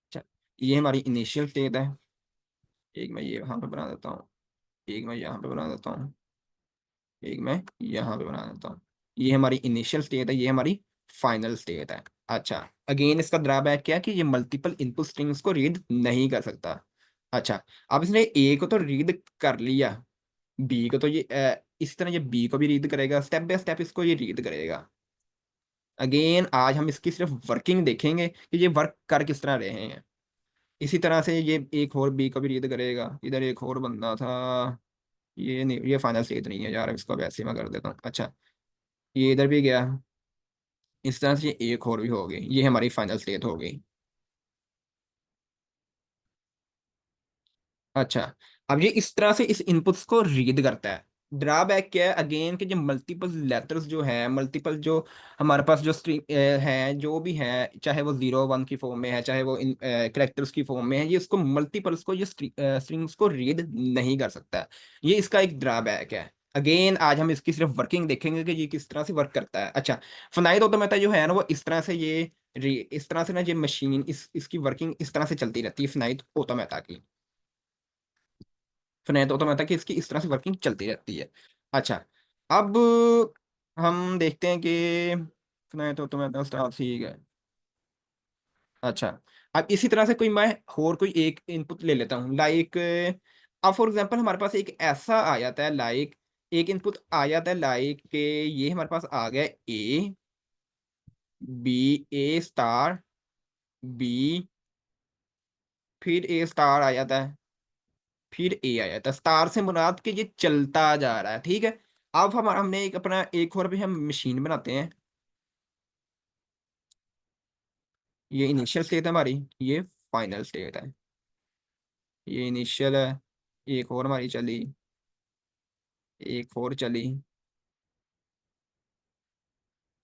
अच्छा, ये हमारी इनिशियल स्टेट है। एक मैं ये यहाँ पे बना देता हूँ, एक मैं यहाँ पे बना देता हूँ, एक मैं यहाँ पे बना देता हूँ। ये हमारी इनिशियल स्टेट है, ये हमारी फाइनल स्टेट है। अच्छा, अगेन इसका ड्रॉबैक क्या है कि ये मल्टीपल इनपुट स्ट्रिंग्स को रीड नहीं कर सकता। अच्छा, अब इसने ए को तो रीड कर लिया, बी को तो ये इसी तरह ये बी को भी रीड करेगा, स्टेप बाय स्टेप इसको ये रीड करेगा। अगेन आज हम इसकी सिर्फ वर्किंग देखेंगे कि ये वर्क कर किस तरह रहे हैं। इसी तरह से ये एक और बी को भी रीड करेगा। इधर एक और बंदा था, ये नहीं, ये फाइनल स्टेज नहीं है यार, इसको वैसे ही मैं कर देता हूँ। अच्छा, ये इधर भी गया, इस तरह से ये एक और भी हो गई, ये हमारी फाइनल स्टेज हो गई। अच्छा, अब ये इस तरह से इस इनपुट्स को रीड करता है। ड्रॉबैक क्या है अगेन कि जो मल्टीपल लेटर्स जो है, मल्टीपल जो हमारे पास जो स्ट्रिंग है, जो भी है, चाहे वो 0 1 की फॉर्म में है, चाहे वो इन कैरेक्टर्स की फॉर्म में है, ये इसको मल्टीपल्स को, ये स्ट्रिंग्स को रीड नहीं कर सकता है। ये इसका एक ड्रॉबैक है। अगेन आज हम इसकी सिर्फ वर्किंग देखेंगे कि ये किस तरह से वर्क करता है। अच्छा, फिनाइट ऑटोमेटा जो है ना, वो इस तरह से ये इस तरह से ना, ये मशीन इसकी वर्किंग इस तरह से चलती रहती है फिनाइट ऑटोमेटा की। फिर नहीं तो मैं था कि इसकी इस तरह से वर्किंग चलती रहती है। अच्छा, अब हम देखते हैं कि नहीं तो मैं तो स्टार ठीक है। अच्छा, अब इसी तरह से कोई मैं और कोई एक इनपुट ले लेता हूँ, लाइक अब फॉर एग्जांपल हमारे पास एक ऐसा आ जाता है, लाइक एक इनपुट आ जाता है, लाइक के ये हमारे पास आ गया A B, A star B, फिर ए स्टार आ जाता है, फिर ए आ जाता है। स्टार से मुराद के ये चलता जा रहा है, ठीक है। अब हमने एक अपना एक और भी हम मशीन बनाते हैं। ये इनिशियल स्टेट है हमारी, ये फाइनल स्टेट है। ये इनिशियल है, एक और हमारी चली, एक और चली।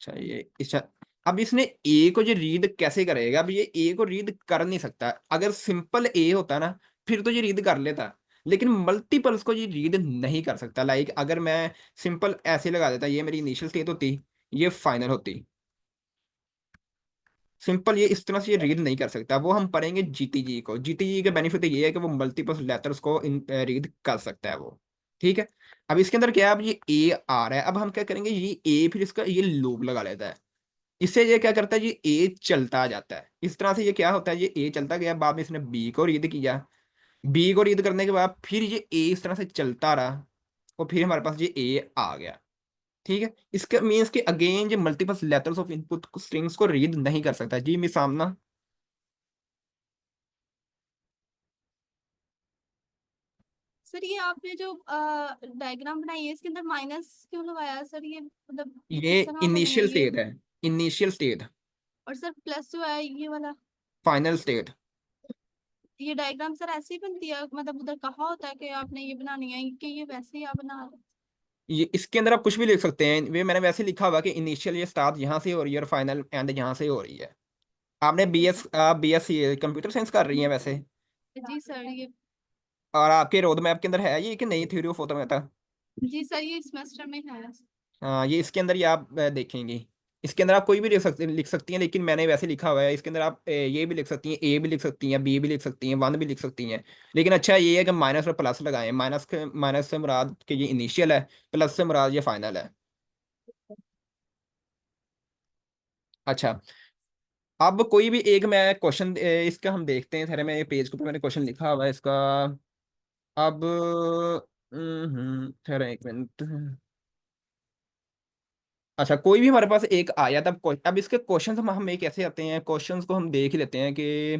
अच्छा, ये अच्छा, अब इसने ए को ये रीड कैसे करेगा? अब ये ए को रीड कर नहीं सकता। अगर सिंपल ए होता ना, फिर तो ये रीड कर लेता, लेकिन मल्टीपल्स को ये रीड नहीं कर सकता। लाइक अगर मैं सिंपल ऐसे लगा देता, ये मेरी इनिशियल स्टेट होती, ये फाइनल होती, सिंपल ये इस तरह से ये रीड नहीं कर सकता। वो हम पढ़ेंगे जीटीजी को। जीटीजी का बेनिफिट ये है कि वो मल्टीपल लेटर्स को रीड कर सकता है वो, ठीक है। अब इसके अंदर क्या है, अब ये ए आ रहा है, अब हम क्या करेंगे, ये ए फिर इसका ये लूप लगा लेता है। इससे ये क्या करता है, ये ए चलता जाता है। इस तरह से ये क्या होता है, ये ए चलता गया, बाद में इसने बी को रीड किया, बी को रीड करने के बाद फिर ये ए इस तरह से चलता रहा, और फिर हमारे पास ये ए आ गया, ठीक है। इसका मीन्स कि अगेन ये multiple letters of input strings को रीड नहीं कर सकता। जी मिस सामना। सर ये आपने जो डायग्राम बनाई है इसके अंदर माइनस क्यों लगाया सर? ये मतलब ये ये किस तरह बनी है इनिशियल ये? स्टेट है, इनिशियल स्टेट, और सर प्लस जो है ये वाला, फाइनल स्टेट। ये डायग्राम सर ऐसे ही बनती है? मतलब उधर कहा होता है कि आपने ये बनानी है कि ये वैसे ही आप बना रहे हैं? ये इसके अंदर आप कुछ भी लिख सकते हैं, वे मैंने वैसे लिखा हुआ कि इनिशियल ये स्टार्ट यहाँ से हो रही है और फाइनल एंड यहाँ से हो रही है। आपने बी एस कंप्यूटर साइंस कर रही हैं वैसे, जी सर ये, और आपके रोड मैप के अंदर है ये कि नहीं, थ्योरी ऑफ ऑटोमेटा? जी सर ये सेमेस्टर में है। हाँ, ये इसके अंदर ही आप देखेंगे। इसके अंदर आप कोई भी लिख सकती हैं, लेकिन मैंने वैसे लिखा हुआ है। इसके अंदर आप ये भी लिख सकती हैं, ए भी लिख सकती हैं, बी भी लिख सकती हैं, वन भी लिख सकती हैं। लेकिन अच्छा ये है कि माइनस और प्लस लगाएं। माइनस से मुराद कि ये इनिशियल है, प्लस से मुराद ये फाइनल है। अच्छा, अब कोई भी एक मैं क्वेश्चन इसका हम देखते हैं। थोड़े मैं पेज के ऊपर मैंने क्वेश्चन लिखा हुआ है इसका। अब ठहरा एक मिनट। अच्छा, कोई भी हमारे पास एक आया, तब अब इसके क्वेश्चंस हम एक ऐसे आते हैं, क्वेश्चंस को हम देख ही लेते हैं कि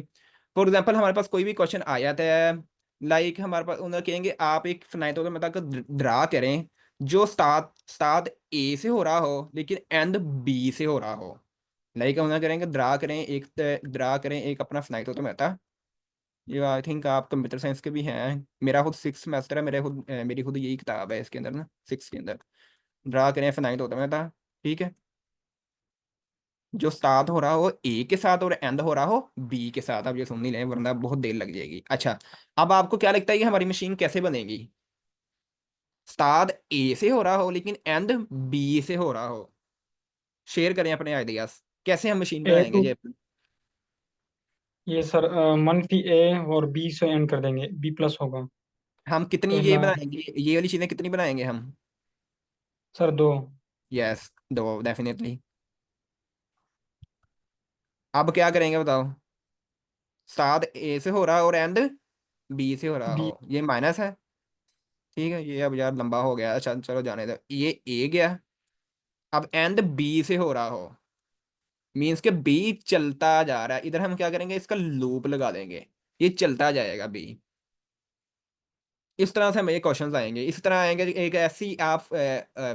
फॉर एग्जांपल हमारे पास कोई भी क्वेश्चन आ जाता है, लाइक हमारे पास उन्हें कहेंगे आप एक फिनाइटो के मतलब ड्रा करें जो स्टार्ट स्टार्ट ए से हो रहा हो लेकिन एंड बी से हो रहा हो। लाइक हम उन्हें करेंगे ड्रा करें एक अपना फिनाइटो तो मेहता। ये आई थिंक आप कंप्यूटर साइंस के भी हैं, मेरा खुद 6 सेमेस्टर है, मेरी खुद यही किताब है इसके अंदर ना, 6 के अंदर। ड्रा करें फिनाइटो तो मेहता, ठीक है, जो स्टार्ट हो रहा हो ए के साथ और एंड हो रहा हो बी के साथ। अब ये सुन नहीं लें वरना बहुत देर लग जाएगी। अच्छा, अब आपको क्या लगता है कि हमारी मशीन कैसे बनेगी? स्टार्ट ए से हो रहा हो लेकिन एंड बी से हो रहा हो। शेयर करें अपने आइडियाज, कैसे हम मशीन ए बनाएंगे टू, ये? ये सर मंफी ए और बी से एंड कर देंगे, बी प्लस होगा हम कितनी ये पहला। बनाएंगे, ये वाली चीजें कितनी बनाएंगे हम? सर दो। यस, दो डेफिनेटली। अब क्या करेंगे बताओ? 7 ए से हो रहा और एंड बी से हो रहा बी। हो, ये माइनस है। ठीक है, ये अब यार लंबा हो गया, अच्छा चलो जाने दो, ये ए गया। अब एंड बी से हो रहा हो, मीन्स के बी चलता जा रहा है, इधर हम क्या करेंगे, इसका लूप लगा देंगे, ये चलता जाएगा बी। इस तरह से हमें ये क्वेश्चंस आएंगे, इस तरह आएंगे। एक ऐसी आप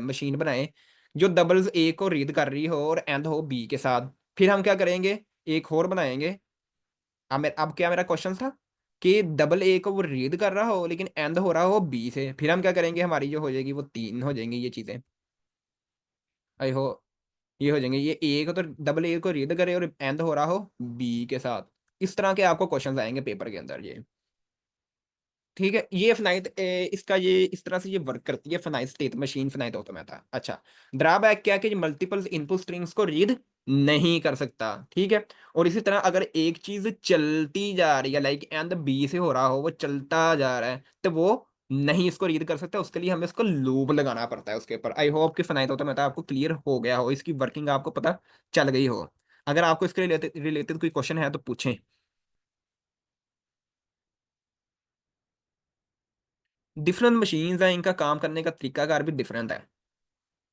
मशीन बनाएं जो डबल्स ए को रीड कर रही हो और एंड हो बी के साथ। फिर हम क्या करेंगे, एक और बनाएंगे। अब क्या मेरा क्वेश्चन था कि डबल ए को वो रीड कर रहा हो लेकिन एंड हो रहा हो बी से। फिर हम क्या करेंगे, हमारी जो हो जाएगी वो 3 हो जाएंगी ये चीजें। आई हो, ये हो जाएंगे, ये ए को तो डबल ए को रीड करे और एंड हो रहा हो बी के साथ। इस तरह के आपको क्वेश्चंस आएंगे पेपर के अंदर ये। ठीक है, ये फिनाइट इसका ये इस तरह से ये वर्क करती है finite state machine, finite automata. अच्छा, ड्रॉबैक क्या है कि मल्टीपल इनपुट स्ट्रिंग्स को रीड नहीं कर सकता। ठीक है, और इसी तरह अगर एक चीज चलती जा रही है, लाइक एंड बी से हो रहा हो, वो चलता जा रहा है, तो वो नहीं इसको रीड कर सकता, उसके लिए हमें इसको लूप लगाना पड़ता है उसके ऊपर। आई होप कि फिनाइट ऑटोमेटा आपको क्लियर हो गया हो, इसकी वर्किंग आपको पता चल गई हो। अगर आपको इसके रिलेटेड कोई क्वेश्चन है तो पूछें। डिफरेंट मशीन्स हैं, इनका काम करने का तरीकाकार भी डिफरेंट है।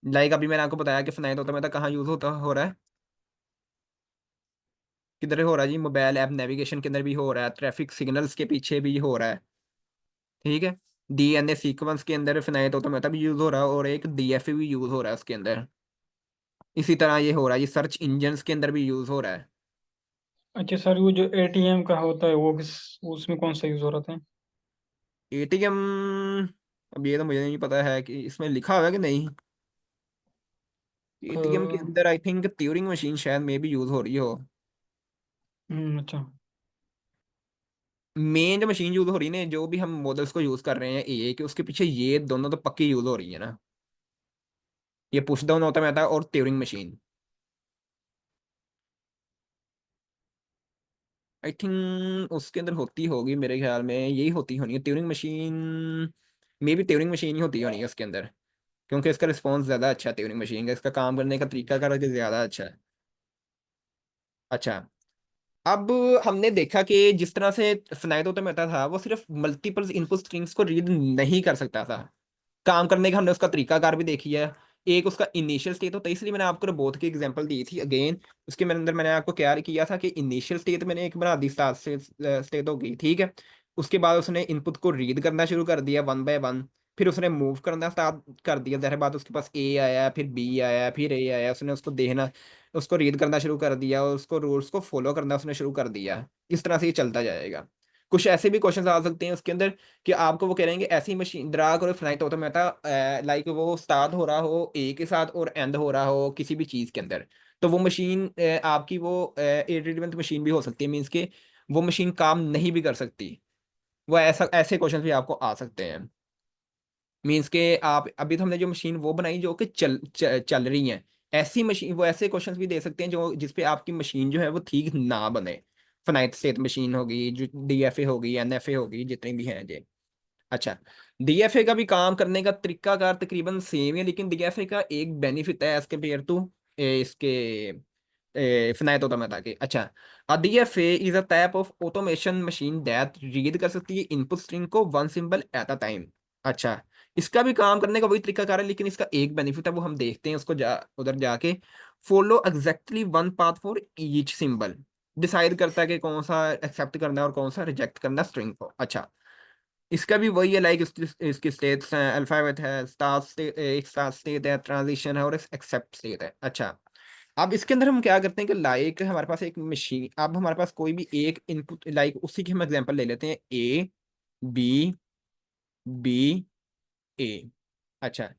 लाइक अभी मैंने आपको बताया कि फिनाइट ऑटोमेटा कहाँ यूज होता हो रहा है, किधर हो रहा है जी, मोबाइल ऐप नेविगेशन के अंदर भी हो रहा है, ट्रैफिक सिग्नल्स के पीछे भी हो रहा है। ठीक है, डीएनए सीक्वेंस के अंदर फिनाइट ऑटोमेटा भी यूज हो रहा है और एक डीएफए भी यूज हो रहा है उसके अंदर। इसी तरह ये हो रहा है, ये सर्च इंजन्स के अंदर भी यूज हो रहा है। अच्छा सर, वो जो एटीएम का होता है वो किस, उसमें कौन सा यूज हो रहा था? एटीएम, अब ये तो मुझे नहीं पता है कि इसमें लिखा हुआ है कि नहीं। एटीएम के अंदर आई थिंक ट्यूरिंग मशीन शायद मे भी यूज हो रही हो। अच्छा। मेन जो मशीन यूज हो रही है ना, जो भी हम मॉडल्स को यूज कर रहे हैं एआई के, उसके पीछे ये दोनों तो पक्की यूज हो रही है ना, ये पुश डाउन ऑटोमेटा और ट्यूरिंग मशीन। आई थिंक उसके अंदर होती होगी, मेरे ख्याल में यही होती होनी है ट्यूरिंग मशीन। मे भी ट्यूरिंग मशीन ही होती होनी है उसके अंदर, क्योंकि इसका रिस्पॉन्स ज़्यादा अच्छा है ट्यूरिंग मशीन का, इसका काम करने का तरीका का ज़्यादा अच्छा है। अच्छा, अब हमने देखा कि जिस तरह से फिनाइट ऑटोमेटा था वो सिर्फ मल्टीपल इनपुट स्ट्रिंग्स को रीड नहीं कर सकता था, काम करने का हमने उसका तरीकाकार भी देखी है। एक उसका इनिशियल स्टेट होता है, इसलिए मैंने आपको रोबोट की एग्जांपल दी थी अगेन। उसके मेरे अंदर मैंने आपको क्या किया था कि इनिशियल स्टेट मैंने एक बना दी, स्टार्ट स्टेट हो गई। ठीक है, उसके बाद उसने इनपुट को रीड करना शुरू कर दिया वन बाय वन। फिर उसने मूव करना स्टार्ट कर दिया, जहर बाद उसके पास ए आया, फिर बी आया, फिर ए आया, उसने उसको देखना, उसको रीड करना शुरू कर दिया और उसको रूल्स को फॉलो करना उसने शुरू कर दिया। इस तरह से ये चलता जाएगा। कुछ ऐसे भी क्वेश्चन आ सकते हैं उसके अंदर कि आपको वो करेंगे ऐसी मशीन ड्रा करो फिनाइट ऑटोमेटा, लाइक वो स्टार्ट हो रहा हो ए के साथ और एंड हो रहा हो किसी भी चीज के अंदर, तो वो मशीन आपकी वो इररिलेवेंट मशीन भी हो सकती है, मीन्स के वो मशीन काम नहीं भी कर सकती। वो ऐसा ऐसे क्वेश्चन भी आपको आ सकते हैं। मीन्स के आप अभी तो हमने जो मशीन वो बनाई जो कि चल रही है, ऐसी मशीन वो ऐसे क्वेश्चंस भी दे सकते हैं जो जिसपे आपकी मशीन जो है वो ठीक ना बने। फिनाइट स्टेट मशीन होगी, जो डीएफए होगी, एनएफए होगी, जितनी भी हैं ये। अच्छा, डीएफए का भी काम करने का तरीकाकार तकरीबन सेम है, लेकिन डीएफए का एक बेनिफिट है एज कम्पेयर टू इसके फिनाइट ऑटोमेटा के। अच्छा, a DFA is a type of automation machine that read कर सकती है इनपुट स्ट्रिंग को one symbol eight a time. अच्छा, इसका भी काम करने का वही तरीकाकार है, लेकिन इसका एक बेनिफिट है वो हम देखते हैं उसको उधर जाके। Follow exactly one path for each symbol, decide करता है कि कौन सा एक्सेप्ट करना है और कौन सा रिजेक्ट करना स्ट्रिंग को। अच्छा, इसका भी वही है, लाइक इसकी स्टेट्स हैं, अल्फाबेट है, स्टार्ट स्टेट, एक स्टार्ट स्टेट है, ट्रांजिशन है और एक्सेप्ट स्टेट है। अच्छा, अब इसके अंदर हम क्या करते हैं कि लाइक हमारे पास एक मशीन, अब हमारे पास कोई भी एक इनपुट, लाइक उसी की हम एग्जांपल ले लेते हैं, ए बी बी ए। अच्छा,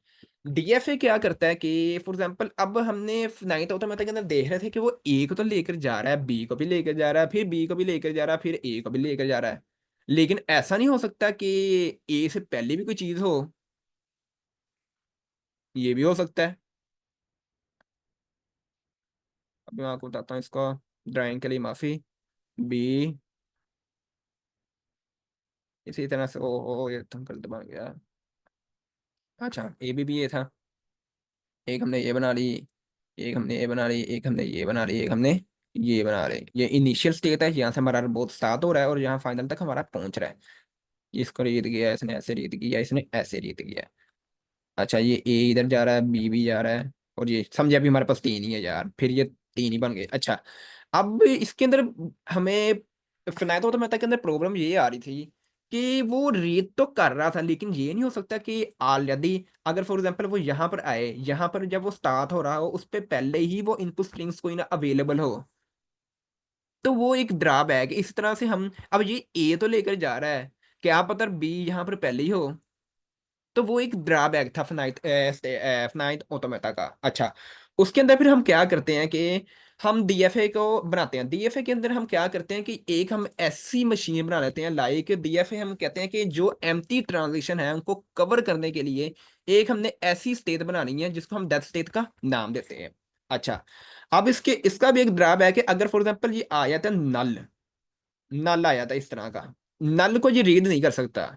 डीएफए क्या करता है कि फॉर एग्जांपल अब हमने नाइट ऑटोमेटा के अंदर देख रहे थे कि वो ए को तो लेकर जा रहा है, बी को भी लेकर जा रहा है, फिर बी को भी लेकर जा रहा है, फिर ए को भी लेकर जा रहा है। लेकिन ऐसा नहीं हो सकता कि ए से पहले भी कोई चीज हो, ये भी हो सकता है। अब मैं आपको बताता हूँ इसको, ड्राइंग के लिए माफी। बी, इसी तरह से ओ ये तो गलत बन गया। अच्छा, ए भी ये था, एक हमने ये बना ली, एक हमने ये बना ली, एक हमने ये बना ली, एक हमने ये बना ली। ये इनिशियल स्टेट है, यहाँ से हमारा बहुत स्टार्ट हो रहा है और यहाँ फाइनल तक हमारा पहुंच रहा है। इसको रीड किया, इसने ऐसे रीड किया, इसने ऐसे रीड किया। अच्छा, ये ए इधर जा रहा है, बी भी जा रहा है, और ये समझे अभी हमारे पास तीन ही है यार, फिर ये तीन ही बन गए। अच्छा, अब इसके अंदर हमें फिनाइल ऑटोमेटा के अंदर प्रॉब्लम ये आ रही थी कि वो रीड तो कर रहा था, लेकिन ये नहीं हो सकता कि ऑलरेडी अगर फॉर एग्जांपल वो यहाँ पर आए, यहाँ पर जब वो स्टार्ट हो रहा हो उस पे पहले ही वो इनपुट स्ट्रिंग्स कोई ना अवेलेबल हो, तो वो एक ड्रॉबैक। इस तरह से हम अब ये ए तो लेकर जा रहा है, क्या पता बी यहाँ पर पहले ही हो, तो वो एक ड्रॉबैक था फिनाइट ऑटोमेटा का। अच्छा, उसके अंदर फिर हम क्या करते हैं कि हम डीएफए को बनाते हैं। डीएफए के अंदर हम क्या करते हैं कि एक हम ऐसी मशीन बना लेते हैं, लाइक डीएफए हम कहते हैं कि जो एम्प्टी ट्रांजिशन है उनको कवर करने के लिए एक हमने ऐसी स्टेट बनानी है जिसको हम डेथ स्टेट का नाम देते हैं। अच्छा, अब इसका भी एक ड्रॉबैक है। अगर फॉर एग्जांपल ये आया था नल, नल आया था इस तरह का, नल को ये रीड नहीं कर सकता।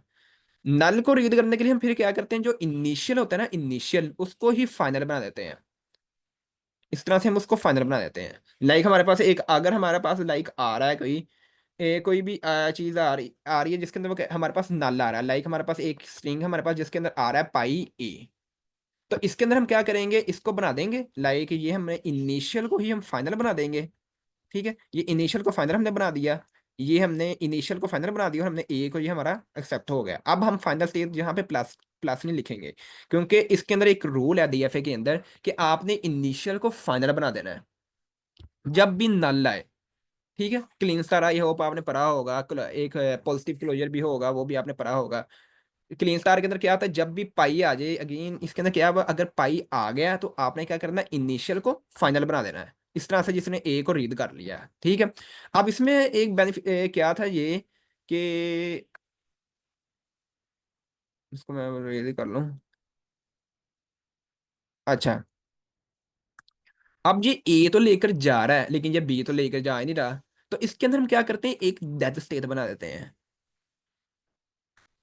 नल को रीड करने के लिए हम फिर क्या करते हैं, जो इनिशियल होता है ना, इनिशियल उसको ही फाइनल बना देते हैं। इस तरह से हम उसको फाइनल बना देते हैं। लाइक हमारे पास एक, अगर हमारे पास लाइक आ रहा है कोई भी चीज आ रही है जिसके अंदर हमारे पास नल आ रहा है, लाइक हमारे पास एक स्ट्रिंग हमारे पास जिसके अंदर आ रहा है पाई ए, तो इसके अंदर हम क्या करेंगे, इसको बना देंगे लाइक ये हमने इनिशियल को ही हम फाइनल बना देंगे। ठीक है, ये इनिशियल को फाइनल हमने बना दिया, ये हमने इनिशियल को फाइनल बना दिया और हमने ए को, ये हमारा एक्सेप्ट हो गया। अब हम फाइनल स्टेट यहाँ पे प्लस प्लस नहीं लिखेंगे, क्योंकि इसके अंदर एक रूल है डीएफए के अंदर कि आपने इनिशियल को फाइनल बना देना है जब भी नल आए। ठीक है, क्लीन स्टार आई होप आपने पढ़ा होगा, एक पॉजिटिव क्लोजर भी होगा, वो भी आपने पढ़ा होगा। क्लीन स्टार के अंदर क्या होता है, जब भी पाई आ जाए, अगेन इसके अंदर क्या हुआ, अगर पाई आ गया तो आपने क्या करना है, इनिशियल को फाइनल बना देना है, इस तरह से जिसने ए को रीड कर लिया है। ठीक है, अब इसमें एक बेनिफिट क्या था ये कि, इसको मैं रीड कर लूं। अच्छा, अब ये ए तो लेकर जा रहा है लेकिन ये बी तो लेकर जा ही नहीं रहा, तो इसके अंदर हम क्या करते हैं, एक डेथ स्टेट बना देते हैं।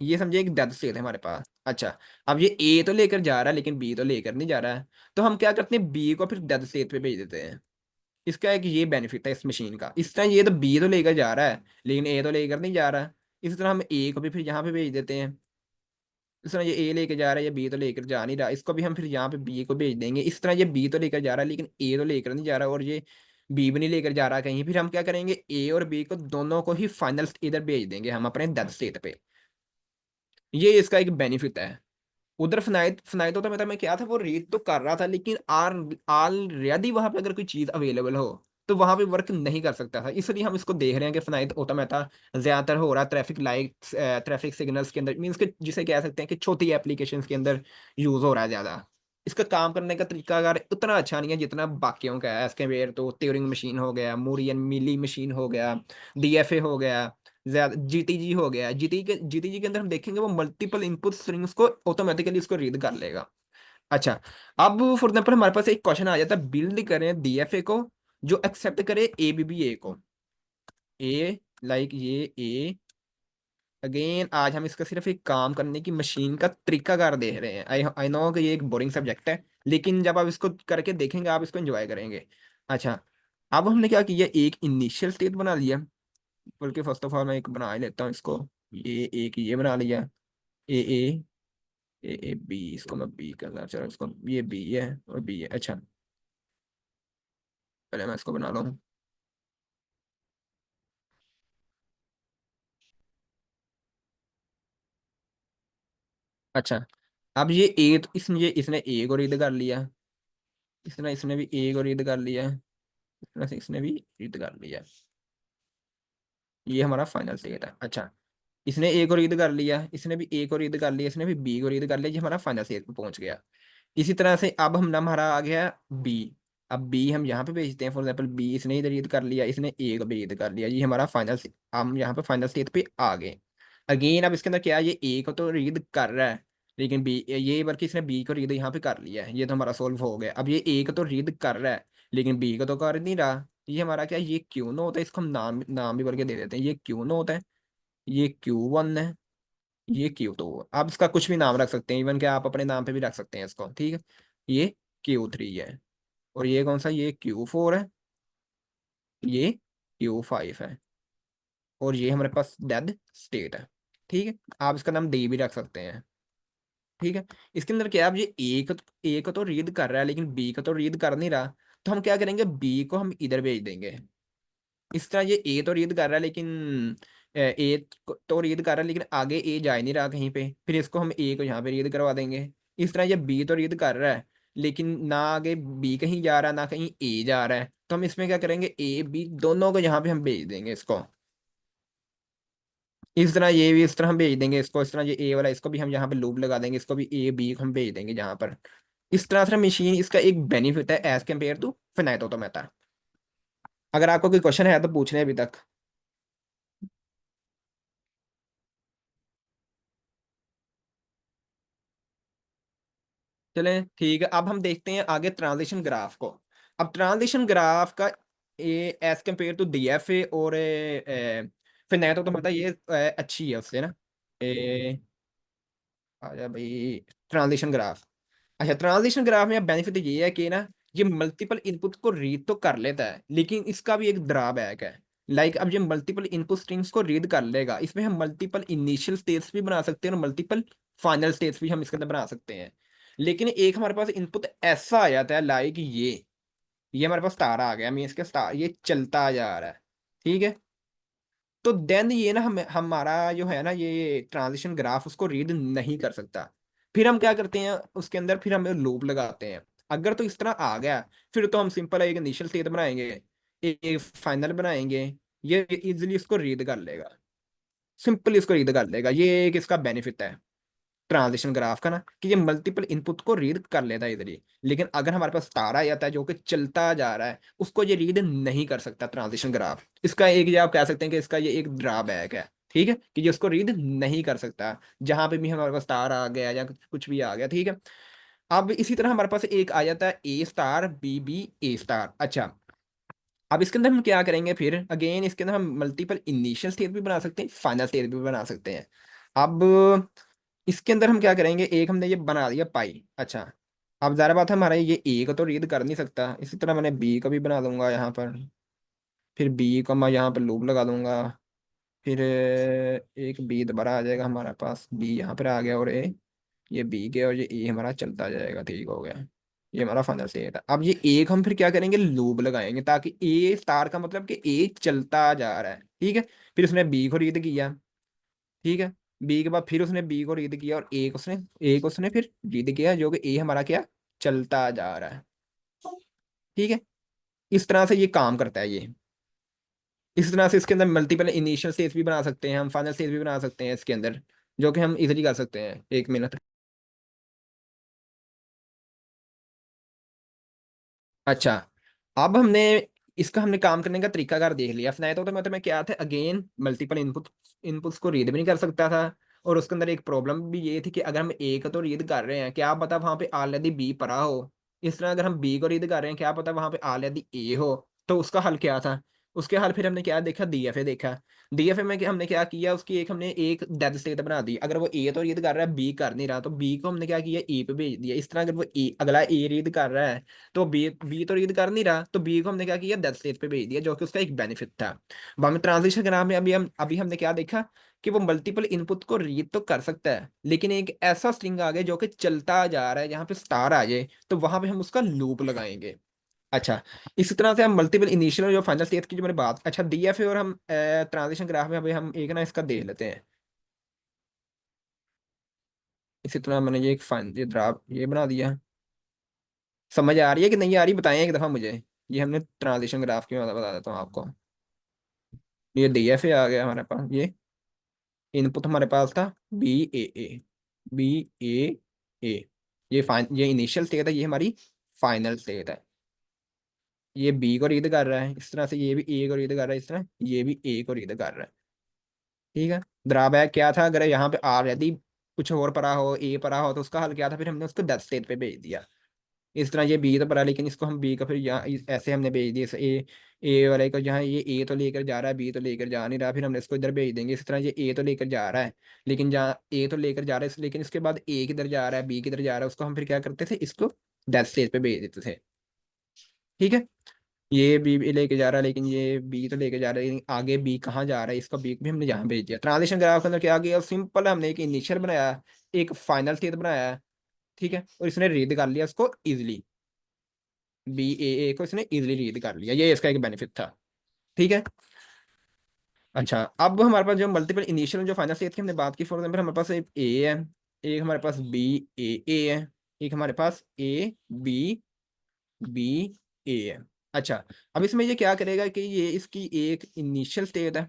ये समझे, एक डेथ स्टेट है हमारे पास। अच्छा, अब ये ए तो लेकर जा रहा है लेकिन बी तो लेकर नहीं जा रहा है, तो हम क्या करते हैं, बी को फिर डेथ स्टेट पे भेज देते हैं। इसका एक ये बेनिफिट है इस मशीन का। इस तरह ये तो बी तो लेकर जा रहा है लेकिन ए तो लेकर नहीं जा रहा है, इसी तरह हम ए को भी फिर यहाँ पे भेज देते हैं। इस तरह ये ए लेकर जा रहा है, ये बी तो लेकर जा नहीं रहा, इसको भी हम फिर यहाँ पे बी को भेज देंगे। इस तरह ये बी तो लेकर जा रहा है लेकिन ए तो लेकर नहीं जा रहा, और ये बी भी नहीं लेकर जा रहा कहीं, फिर हम क्या करेंगे, ए और बी को दोनों को ही फाइनल इधर भेज देंगे हम अपने डेथ स्टेट पे। ये इसका एक बेनिफिट है। उधर फनाइट होता मतलब मैं क्या था, वो रीड तो कर रहा था लेकिन ऑलरेडी वहां पे अगर कोई चीज अवेलेबल हो तो वहां पे वर्क नहीं कर सकता था। इसलिए हम इसको देख रहे हैं कि फनाइट ऑटोमेटा ज्यादातर हो रहा है ट्रैफिक लाइट्स, ट्रैफिक सिग्नल्स के अंदर, मीन्स के जिसे कह सकते हैं कि छोटी एप्लीकेशंस के अंदर यूज हो रहा है ज्यादा। इसका काम करने का तरीका अगर उतना अच्छा नहीं है जितना बाकियों का है, इसके वेयर तो ट्यूरिंग मशीन हो गया, मूरी एंड मिली मशीन हो गया, डीएफए हो गया, ज्यादा जीटीजी हो गया। जीटीजी के अंदर हम देखेंगे वो मल्टीपल इनपुट स्ट्रिंग्स को ऑटोमेटिकली उसको रीड कर लेगा। अच्छा, अब फॉर एग्जांपल हमारे पास एक क्वेश्चन आ जाता है, बिल्ड करें डीएफए को जो एक्सेप्ट करे एबीबीए को, ए लाइक ये ए। अगेन आज हम इसका सिर्फ एक काम करने की मशीन का तरीकाकार देख रहे हैं। आई आई नो कि ये एक बोरिंग सब्जेक्ट है, लेकिन जब आप इसको करके देखेंगे आप इसको एंजॉय करेंगे। अच्छा, अब हमने क्या किया, एक इनिशियल स्टेट बना लिया, बल्कि फर्स्ट ऑफ ऑल मैं एक बना ही लेता हूँ इसको, ये एक ये बना लिया, ए ए ए ए बी, इसको मैं बी करना चाह रहा हूँ, इसको ये बी है और बी है। अच्छा, पहले मैं इसको बना लूँ। अच्छा, अब ये ए तो इसने ए को रीड कर लिया, इसने भी ए को रीड कर लिया, इस तरह से इसने भी रीड कर लिया। ये हमारा फाइनल स्टेट है। अच्छा, इसने ए को रीड कर लिया, इसने भी ए को रीड कर लिया, इसने भी बी को रीड कर लिया, ये हमारा फाइनल स्टेट पे पहुंच गया। इसी तरह से अब हम हमारा आ गया बी। अब बी हम यहाँ पे भेजते हैं, फॉर एग्जाम्पल बी इसने इधर रीड कर लिया, इसने ए को भी रीड कर लिया, ये हमारा फाइनल, हम यहाँ पे फाइनल स्टेट पे आ गए। अगेन अब इसके अंदर क्या है, ये ए को तो रीड कर रहा है लेकिन बी, ये बल्कि इसने बी को रीड यहाँ पे कर लिया है, ये तो हमारा सोल्व हो गया। अब ये ए को तो रीड कर रहा है लेकिन बी को तो कर नहीं रहा, ये हमारा क्या है, ये क्यों ना होता है, इसको हम नाम नाम भी बल्कि दे देते हैं, ये क्यों ना होता है, ये Q1 है, ये Q2। आप इसका कुछ भी नाम रख सकते हैं, इवन कि आप अपने नाम पे भी रख सकते हैं इसको। ठीक है, ये Q3 है। और ये कौन सा, ये Q4 है, ये Q5 है, और ये हमारे पास डेड स्टेट है। ठीक है, आप इसका नाम डी भी रख सकते हैं। ठीक है, इसके अंदर क्या है, अब ये ए को तो रीड कर रहा है लेकिन बी को तो रीड कर नहीं रहा, तो हम क्या करेंगे, बी को हम इधर भेज देंगे। इस तरह ये ए तो रीड कर रहा है लेकिन ए तो रीड कर रहा है लेकिन आगे ए जा ही नहीं रहा कहीं पे, फिर इसको हम ए को यहाँ पे रीड करवा देंगे। इस तरह ये बी तो रीड कर रहा है लेकिन ना आगे बी कहीं जा रहा है ना कहीं ए जा रहा है, तो हम इसमें क्या करेंगे, ए बी दोनों को यहाँ पे हम भेज देंगे इसको। इस तरह ये भी इस तरह हम भेज देंगे इसको, इस तरह ये ए वाला इसको भी हम यहाँ पे लूप लगा देंगे, इसको भी ए बी को हम भेज देंगे यहाँ पर। इस तरह से मशीन, इसका एक बेनिफिट है as compare to finite automata. अगर आपको कोई क्वेश्चन है तो पूछ लें अभी तक। चलें ठीक है, अब हम देखते हैं आगे ट्रांजिशन ग्राफ को। अब ट्रांजिशन ग्राफ का ए एज कम्पेयर टू डीएफए और फिनाइट ऑटोमेटा ये अच्छी है उससे ना। ए आजा भाई, ट्रांजिशन ग्राफ। अच्छा, ट्रांजिशन ग्राफ में बेनिफिट ये है कि ना, ये मल्टीपल इनपुट को रीड तो कर लेता है लेकिन इसका भी एक ड्रॉबैक है। लाइक अब ये मल्टीपल इनपुट स्ट्रिंग्स को रीड कर लेगा, इसमें हम मल्टीपल इनिशियल स्टेट्स भी बना सकते हैं और मल्टीपल फाइनल स्टेट्स भी हम इसके अंदर बना सकते हैं। लेकिन एक हमारे पास इनपुट ऐसा आ जाता है, लाइक ये हमारे पास स्टार आ गया, मीन इसके स्टार ये चलता जा रहा है। ठीक है, तो देन ये ना हमारा जो है ना ये ट्रांजिशन ग्राफ उसको रीड नहीं कर सकता। फिर हम क्या करते हैं उसके अंदर, फिर हम लूप लगाते हैं। अगर तो इस तरह आ गया, फिर तो हम सिंपल एक इनिशियल स्टेट बनाएंगे, एक फाइनल बनाएंगे, ये इजिली इसको रीड कर लेगा, सिंपल इसको रीड कर लेगा। ये एक इसका बेनिफिट है ट्रांजिशन ग्राफ का ना, कि ये मल्टीपल इनपुट को रीड कर लेता है इधर ही। लेकिन अगर हमारे पास तारा आ जाता है जो कि चलता जा रहा है, उसको ये रीड नहीं कर सकता ट्रांजिशन ग्राफ। इसका एक, ये आप कह सकते हैं कि इसका ये एक ड्रॉबैक है। ठीक है, कि ये उसको रीड नहीं कर सकता जहां पे भी हमारे पास स्टार आ गया या कुछ भी आ गया। ठीक है, अब इसी तरह हमारे पास एक आ जाता है ए star B B A star. अच्छा, अब इसके अंदर हम क्या करेंगे, फिर अगेन इसके अंदर हम मल्टीपल इनिशियल स्टेट भी बना सकते हैं, फाइनल स्टेट भी बना सकते हैं। अब इसके अंदर हम क्या करेंगे, एक हमने ये बना दिया पाई। अच्छा, अब ज़ाहिर बात है हमारा ये ए को तो रीड कर नहीं सकता, इसी तरह मैंने बी को भी बना दूंगा यहाँ पर। फिर बी को मैं यहाँ पर लूप लगा दूंगा। फिर एक बी दोबारा आ जाएगा हमारे पास, बी यहाँ पर आ गया, और ए, ये बी के और ये ए हमारा चलता जाएगा। ठीक हो गया, ये हमारा फाइनल स्टेट है। अब ये एक हम फिर क्या करेंगे, लूप लगाएंगे, ताकि ए स्टार का मतलब कि ए चलता जा रहा है। ठीक है, फिर उसने बी को रीड किया। ठीक है, बी के बाद फिर उसने बी को रीड किया और ए को उसने फिर रीड किया, जो कि ए हमारा क्या, चलता जा रहा है। ठीक है, इस तरह से ये काम करता है ये। इस तरह से इसके अंदर मल्टीपल इनिशियल स्टेज भी बना सकते हैं हम, फाइनल स्टेज भी बना सकते हैं इसके अंदर, जो कि हम इजीली कर सकते हैं 1 मिनट। अच्छा, अब हमने काम करने का तरीकाकार देख लिया। फिनाइट ऑटोमेटा में क्या था, अगेन मल्टीपल इनपुट्स को रीड भी नहीं कर सकता था, और उसके अंदर एक प्रॉब्लम भी ये थी कि अगर हम ए को तो रीड कर रहे हैं, क्या पता वहां पे ऑलरेडी बी पड़ा हो। इस तरह अगर हम बी को रीड कर रहे हैं, क्या पता वहां पे ऑलरेडी ए हो। तो उसका हल क्या था, उसके हल फिर हमने क्या देखा, डीएफए देखा। डीएफए में हमने क्या किया, उसकी हमने एक डेड स्टेट बना दी। अगर वो ए तो रीड कर रहा है, बी कर नहीं रहा, तो बी को हमने क्या किया, ए पे भेज दिया। इस तरह अगर वो अगला ए रीड कर रहा है, तो बी तो रीड कर नहीं रहा, तो बी को हमने क्या किया, डेड स्टेट पे भेज दिया, जो कि उसका एक बेनिफिट था। बाद में ट्रांजिशन ग्राफ में अभी हमने क्या देखा, कि वो मल्टीपल इनपुट को रीड तो कर सकता है, लेकिन एक ऐसा स्ट्रिंग आ गया जो कि चलता जा रहा है, जहां पे स्टार आ जाए तो वहां पे हम उसका लूप लगाएंगे। अच्छा, इसी तरह से हम मल्टीपल इनिशियल और जो फाइनल स्टेट की जो मैंने बात, अच्छा डीएफए और हम ट्रांजिशन ग्राफ में अभी हम एक ना इसका देख लेते हैं। इसी तरह मैंने ये एक फाइन ये ग्राफ ये बना दिया। समझ आ रही है कि नहीं आ रही, बताएं एक दफा मुझे। ये हमने ट्रांजिशन ग्राफ की बता देता हूँ आपको। ये डीएफए आ गया हमारे पास, ये इनपुट हमारे पास था बी ए ए। ये इनिशियल स्टेट है, ये हमारी फाइनल स्टेट है। ये बी को रीड कर रहा है इस तरह से, ये भी ए को रीड कर रहा है इस तरह, ये भी ए को रीड कर रहा है। ठीक है, ड्रॉबैक क्या था, अगर यहाँ पे ऑलरेडी कुछ और पड़ा हो, ए पड़ा हो, तो उसका हल क्या था, फिर हमने उसको डेड स्टेट पे भेज दिया। इस तरह ये बी तो पड़ा, लेकिन इसको हम बी का फिर यहाँ ऐसे हमने भेज दिया, ए वाले को जहाँ ये ए तो लेकर जा रहा है, बी तो लेकर जा नहीं रहा, फिर हमने इसको इधर भेज देंगे। इस तरह ये ए तो लेकर जा रहा है, लेकिन जहाँ ए तो लेकर जा रहा है, लेकिन इसके बाद ए किधर जा रहा है, बी किधर जा रहा है, उसको हम फिर क्या करते थे, इसको डेथ स्टेज पे भेज देते थे। ठीक है, ये बी लेके जा रहा है, लेकिन ये बी तो लेके जा रहा है, लेकिन आगे बी कहाँ जा रहा है, इसका बी भी हमने यहाँ भेज दिया। ट्रांजिशन ग्राफ के अंदर क्या किया, सिंपल हमने एक इनिशियल बनाया, एक फाइनल स्टेट बनाया है, ठीक है, और इसने रीड कर लिया उसको इजिली, बी ए को इसने इजिली रीड कर लिया, ये इसका एक बेनिफिट था। ठीक है, अच्छा अब हमारे पास जो मल्टीपल इनिशियल जो फाइनल स्टेट की हमने बात की, फॉर एग्जाम्पल हमारे पास एक ए है, एक हमारे पास बी ए है, एक हमारे पास ए बी बी ए है। अच्छा, अब इसमें ये क्या करेगा कि ये इसकी एक इनिशियल स्टेट है।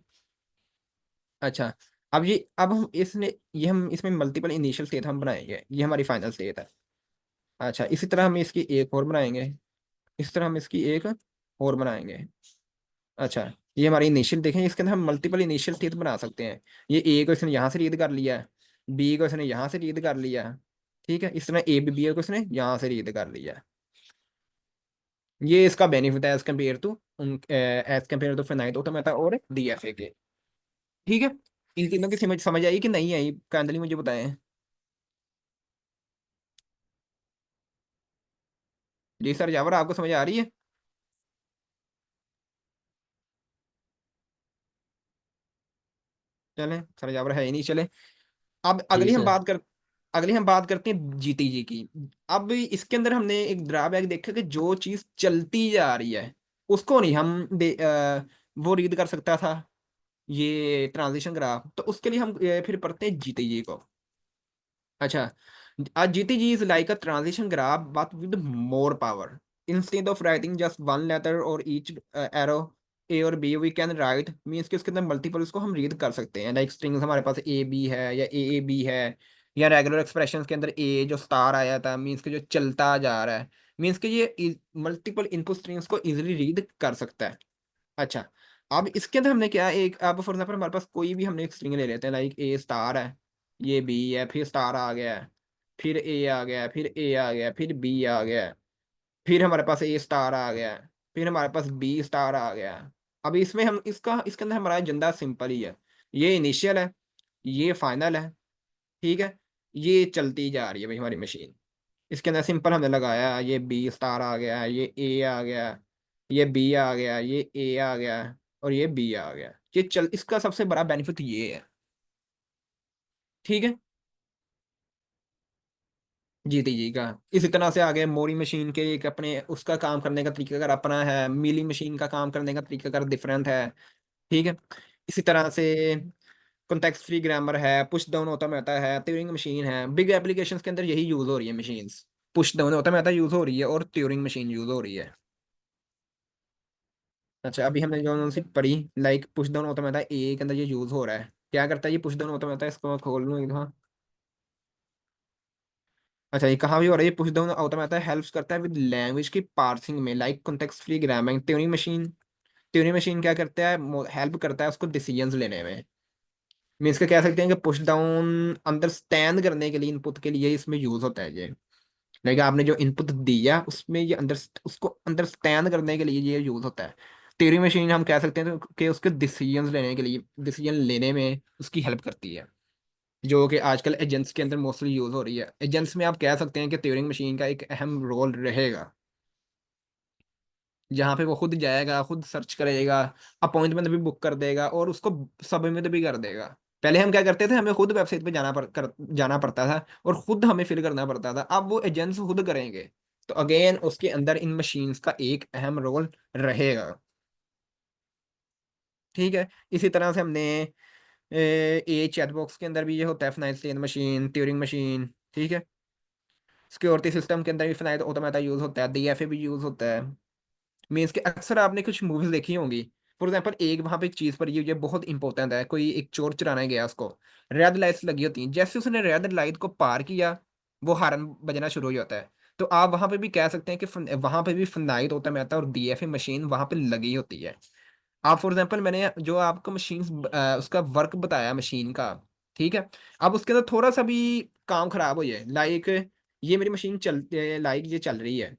अच्छा, अब हम इसने ये हम इसमें मल्टीपल इनिशियल स्टेट हम बनाएंगे, ये हमारी फाइनल स्टेट है। अच्छा, इसी तरह हम इसकी एक और बनाएंगे, इस तरह हम इसकी एक और बनाएंगे। अच्छा, ये हमारी इनिशियल देखें, इसके अंदर हम मल्टीपल इनिशियल स्टेट बना सकते हैं। ये ए को इसने यहाँ से रीड कर लिया है, बी को इसने यहाँ से रीड कर लिया है, ठीक है, इस तरह ए बी को इसने यहाँ से रीड कर लिया है। ये इसका बेनिफिट है as compare to finite automata और डीएफए के। ठीक है, इन तीनों की समझ समझ आई कि नहीं आई, काइंडली मुझे बताएं। जी सर जावर, आपको समझ आ रही है? चलें, सर जावर है ही नहीं, चले। अब जी सर। अगली हम बात करते हैं जीटीजी की। अब इसके अंदर हमने एक ड्रॉबैक देखा कि जो चीज चलती जा रही है उसको नहीं वो रीड कर सकता था ये ट्रांजिशन ग्राफ, तो उसके लिए हम फिर पढ़ते हैं जीटीजी को। अच्छा, a GTG is like a transition graph but with more power. Instead of writing just one letter or each arrow A और B, we can write means कि उसके अंदर मल्टीपल उसको हम रीड कर सकते हैं, लाइक स्ट्रिंग्स हमारे पास ए बी है या ए बी है, या रेगुलर एक्सप्रेशंस के अंदर ए जो स्टार आया था मीन्स कि जो चलता जा रहा है, मीन्स कि ये मल्टीपल इनपुट स्ट्रिंग्स को इजीली रीड कर सकता है। अच्छा, अब इसके अंदर हमने क्या, एक अब फॉर एग्जाम्पल हमारे पास कोई भी हमने एक स्ट्रिंग ले लेते हैं, लाइक ए स्टार है, ये बी है, फिर स्टार आ गया है, फिर ए आ गया, फिर ए आ गया, फिर बी आ गया, फिर हमारे पास ए स्टार आ गया, फिर हमारे पास बी स्टार आ गया। अब इसमें हम इसके अंदर हमारा एजेंडा सिंपल ही है, ये इनिशियल है, ये फाइनल है, ठीक है, ये चलती जा रही है भाई हमारी मशीन। इसके अंदर सिंपल हमने लगाया, ये बी स्टार आ गया, ये ए आ गया, ये बी आ गया, ये ए आ गया, और ये बी आ गया, ये चल इसका सबसे बड़ा बेनिफिट ये है। ठीक है, जीती जी का इसी तरह से आगे मोरी मशीन के एक अपने उसका काम करने का तरीका अगर अपना है, मिली मशीन का काम करने का तरीका अगर डिफरेंट है। ठीक है, इसी तरह से कॉन्टेक्स्ट फ्री ग्रामर है, पुश डाउन ऑटोमेटा है, ट्यूरिंग मशीन है, बिग एप्लीकेशंस के अंदर यही यूज हो रही है machines, push down automata use हो रही है और ट्यूरिंग मशीन यूज हो रही है। अच्छा, अभी हमने जो सी पढ़ी, लाइक पुश डाउन ऑटोमेटा ए के अंदर ये यूज हो रहा है, क्या करता है ये पुश डाउन ऑटोमेटा, इसको मैं खोल लूँ एक दफा। अच्छा, ये कहाँ भी हो रहा है, ये पुश डाउन ऑटोमेटा हेल्प्स करता है विद लैंग्वेज की पार्सिंग में, like context free grammar. Turing machine क्या करता है, हेल्प करता है उसको डिसीजंस लेने में। मीन्स के कह सकते हैं कि पुश डाउन अंडरस्टैंड करने के लिए, इनपुट के लिए इसमें यूज होता है ये, लाइक आपने जो इनपुट दिया उसमें ये उसको अंडरस्टैंड करने के लिए ये यूज होता है। ट्यूरिंग मशीन हम कह सकते हैं कि उसके डिसीजंस लेने के लिए, डिसीजन लेने में उसकी हेल्प करती है, जो कि आजकल एजेंट्स के अंदर मोस्टली यूज हो रही है। एजेंट्स में आप कह सकते हैं कि ट्यूरिंग मशीन का एक अहम रोल रहेगा, जहाँ पे वो खुद जाएगा, खुद सर्च करेगा, अपॉइंटमेंट भी बुक कर देगा और उसको सबमिट भी कर देगा। पहले हम क्या करते थे, हमें खुद वेबसाइट पे जाना पड़ता था और खुद हमें फिल करना पड़ता था, अब वो एजेंट्स खुद करेंगे, तो अगेन उसके अंदर इन मशीन्स का एक अहम रोल रहेगा। ठीक है, इसी तरह से हमने ए चैट बॉक्स के अंदर भी ये होता है, finite state machine, Turing machine. ठीक है, सिक्योरिटी सिस्टम के अंदर भी फाइनाइट ऑटोमेटा यूज होता है, डीएफए भी यूज होता है। मीन्स के अक्सर आपने कुछ मूवीज देखी होंगी, फॉर एग्जाम्पल एक वहां पे एक चीज पर ये बहुत इंपॉर्टेंट है, कोई एक चोर चुराने गया, उसको रेड लाइट्स लगी होती हैं, जैसे उसने रेड लाइट को पार किया वो हॉर्न बजना शुरू हो जाता है। तो आप वहां पे भी कह सकते हैं कि वहां पे भी फिनाइट ऑटोमेटा और डीएफए मशीन वहां पे लगी होती है। आप फॉर एग्जाम्पल मैंने जो आपको मशीन उसका वर्क बताया मशीन का, ठीक है, अब उसके अंदर थोड़ा सा भी काम खराब हो जाए, लाइक ये मेरी मशीन लाइक ये चल रही है।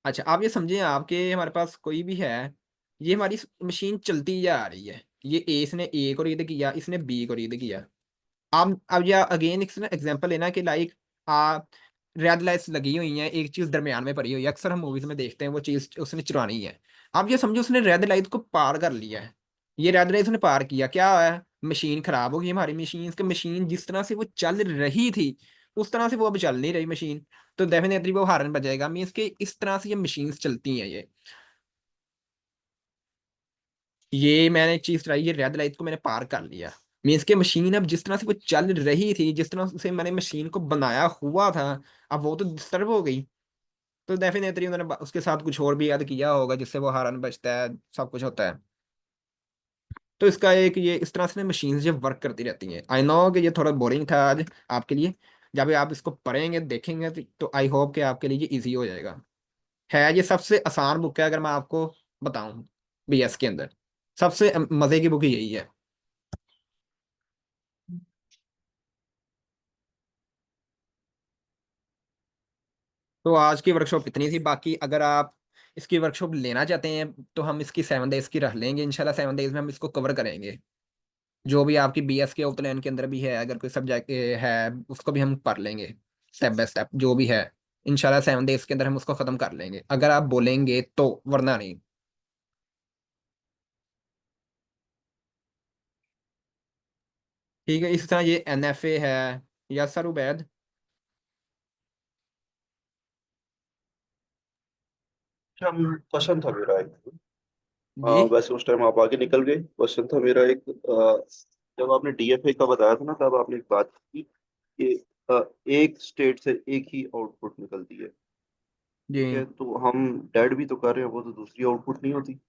अच्छा, आप ये समझें आपके हमारे पास कोई भी है, ये हमारी मशीन चलती जा रही है, ये ए इसने ए को रीड किया, इसने बी को रीड किया। अब या अगेन इसने एग्जांपल लेना कि लाइक आ रेड लाइट्स लगी हुई हैं, एक चीज दरमियान में पड़ी हुई है, अक्सर हम मूवीज में देखते हैं वो चीज उसने चुरानी है। आप ये समझो उसने रेड लाइट को पार कर लिया है, ये रेड लाइट उसने पार किया, क्या है, मशीन खराब हो गई हमारी मशीन, की मशीन जिस तरह से वो चल रही थी उस तरह से वो अब चल नहीं रही मशीन, तो डेफिनेटली वो हारन बजाएगा। मीन्स के इस तरह से ये मशीन्स चलती हैं। ये मैंने एक चीज ट्राई, ये रेड लाइट को मैंने पार कर लिया। मीन्स के मशीन अब जिस तरह से वो चल रही थी, जिस तरह से मैंने मशीन को बनाया हुआ था, अब वो तो डिस्टर्ब हो गई। तो डेफिनेटली उन्होंने उसके साथ कुछ और भी ऐड किया होगा जिससे वो हारन बजता है, सब कुछ होता है। तो इसका एक ये इस तरह से मशीन जो वर्क करती रहती हैं। आई नो कि ये थोड़ा बोरिंग था आज आपके लिए, जब आप इसको पढ़ेंगे देखेंगे तो आई होप कि आपके लिए ये ईजी हो जाएगा। है ये सबसे आसान बुक है, अगर मैं आपको बताऊं बीएस के अंदर सबसे मजे की बुक यही है। तो आज की वर्कशॉप इतनी थी, बाकी अगर आप इसकी वर्कशॉप लेना चाहते हैं तो हम इसकी 7 डेज की रख लेंगे इंशाल्लाह। 7 डेज में हम इसको कवर करेंगे, जो भी आपकी बीएस के आउटलाइन के अंदर भी है, अगर कोई सब्जेक्ट है उसको भी हम पढ़ लेंगे स्टेप बाय स्टेप जो भी है। इंशाल्लाह 7 डेज के अंदर हम उसको खत्म कर लेंगे, अगर आप बोलेंगे तो, वरना नहीं। ठीक है, इस तरह ये एनएफए है। Yes sir Ubaid. अच्छा, क्वेश्चन था मेरा एक। जी वैसे उस टाइम आप आगे निकल गए। क्वेश्चन था मेरा एक, जब आपने डीएफए का बताया था ना, तब आपने एक बात की कि एक स्टेट से एक ही आउटपुट निकलती है। जी। ठीक है, तो हम डेड भी तो कर रहे हैं, वो तो दूसरी आउटपुट नहीं होती।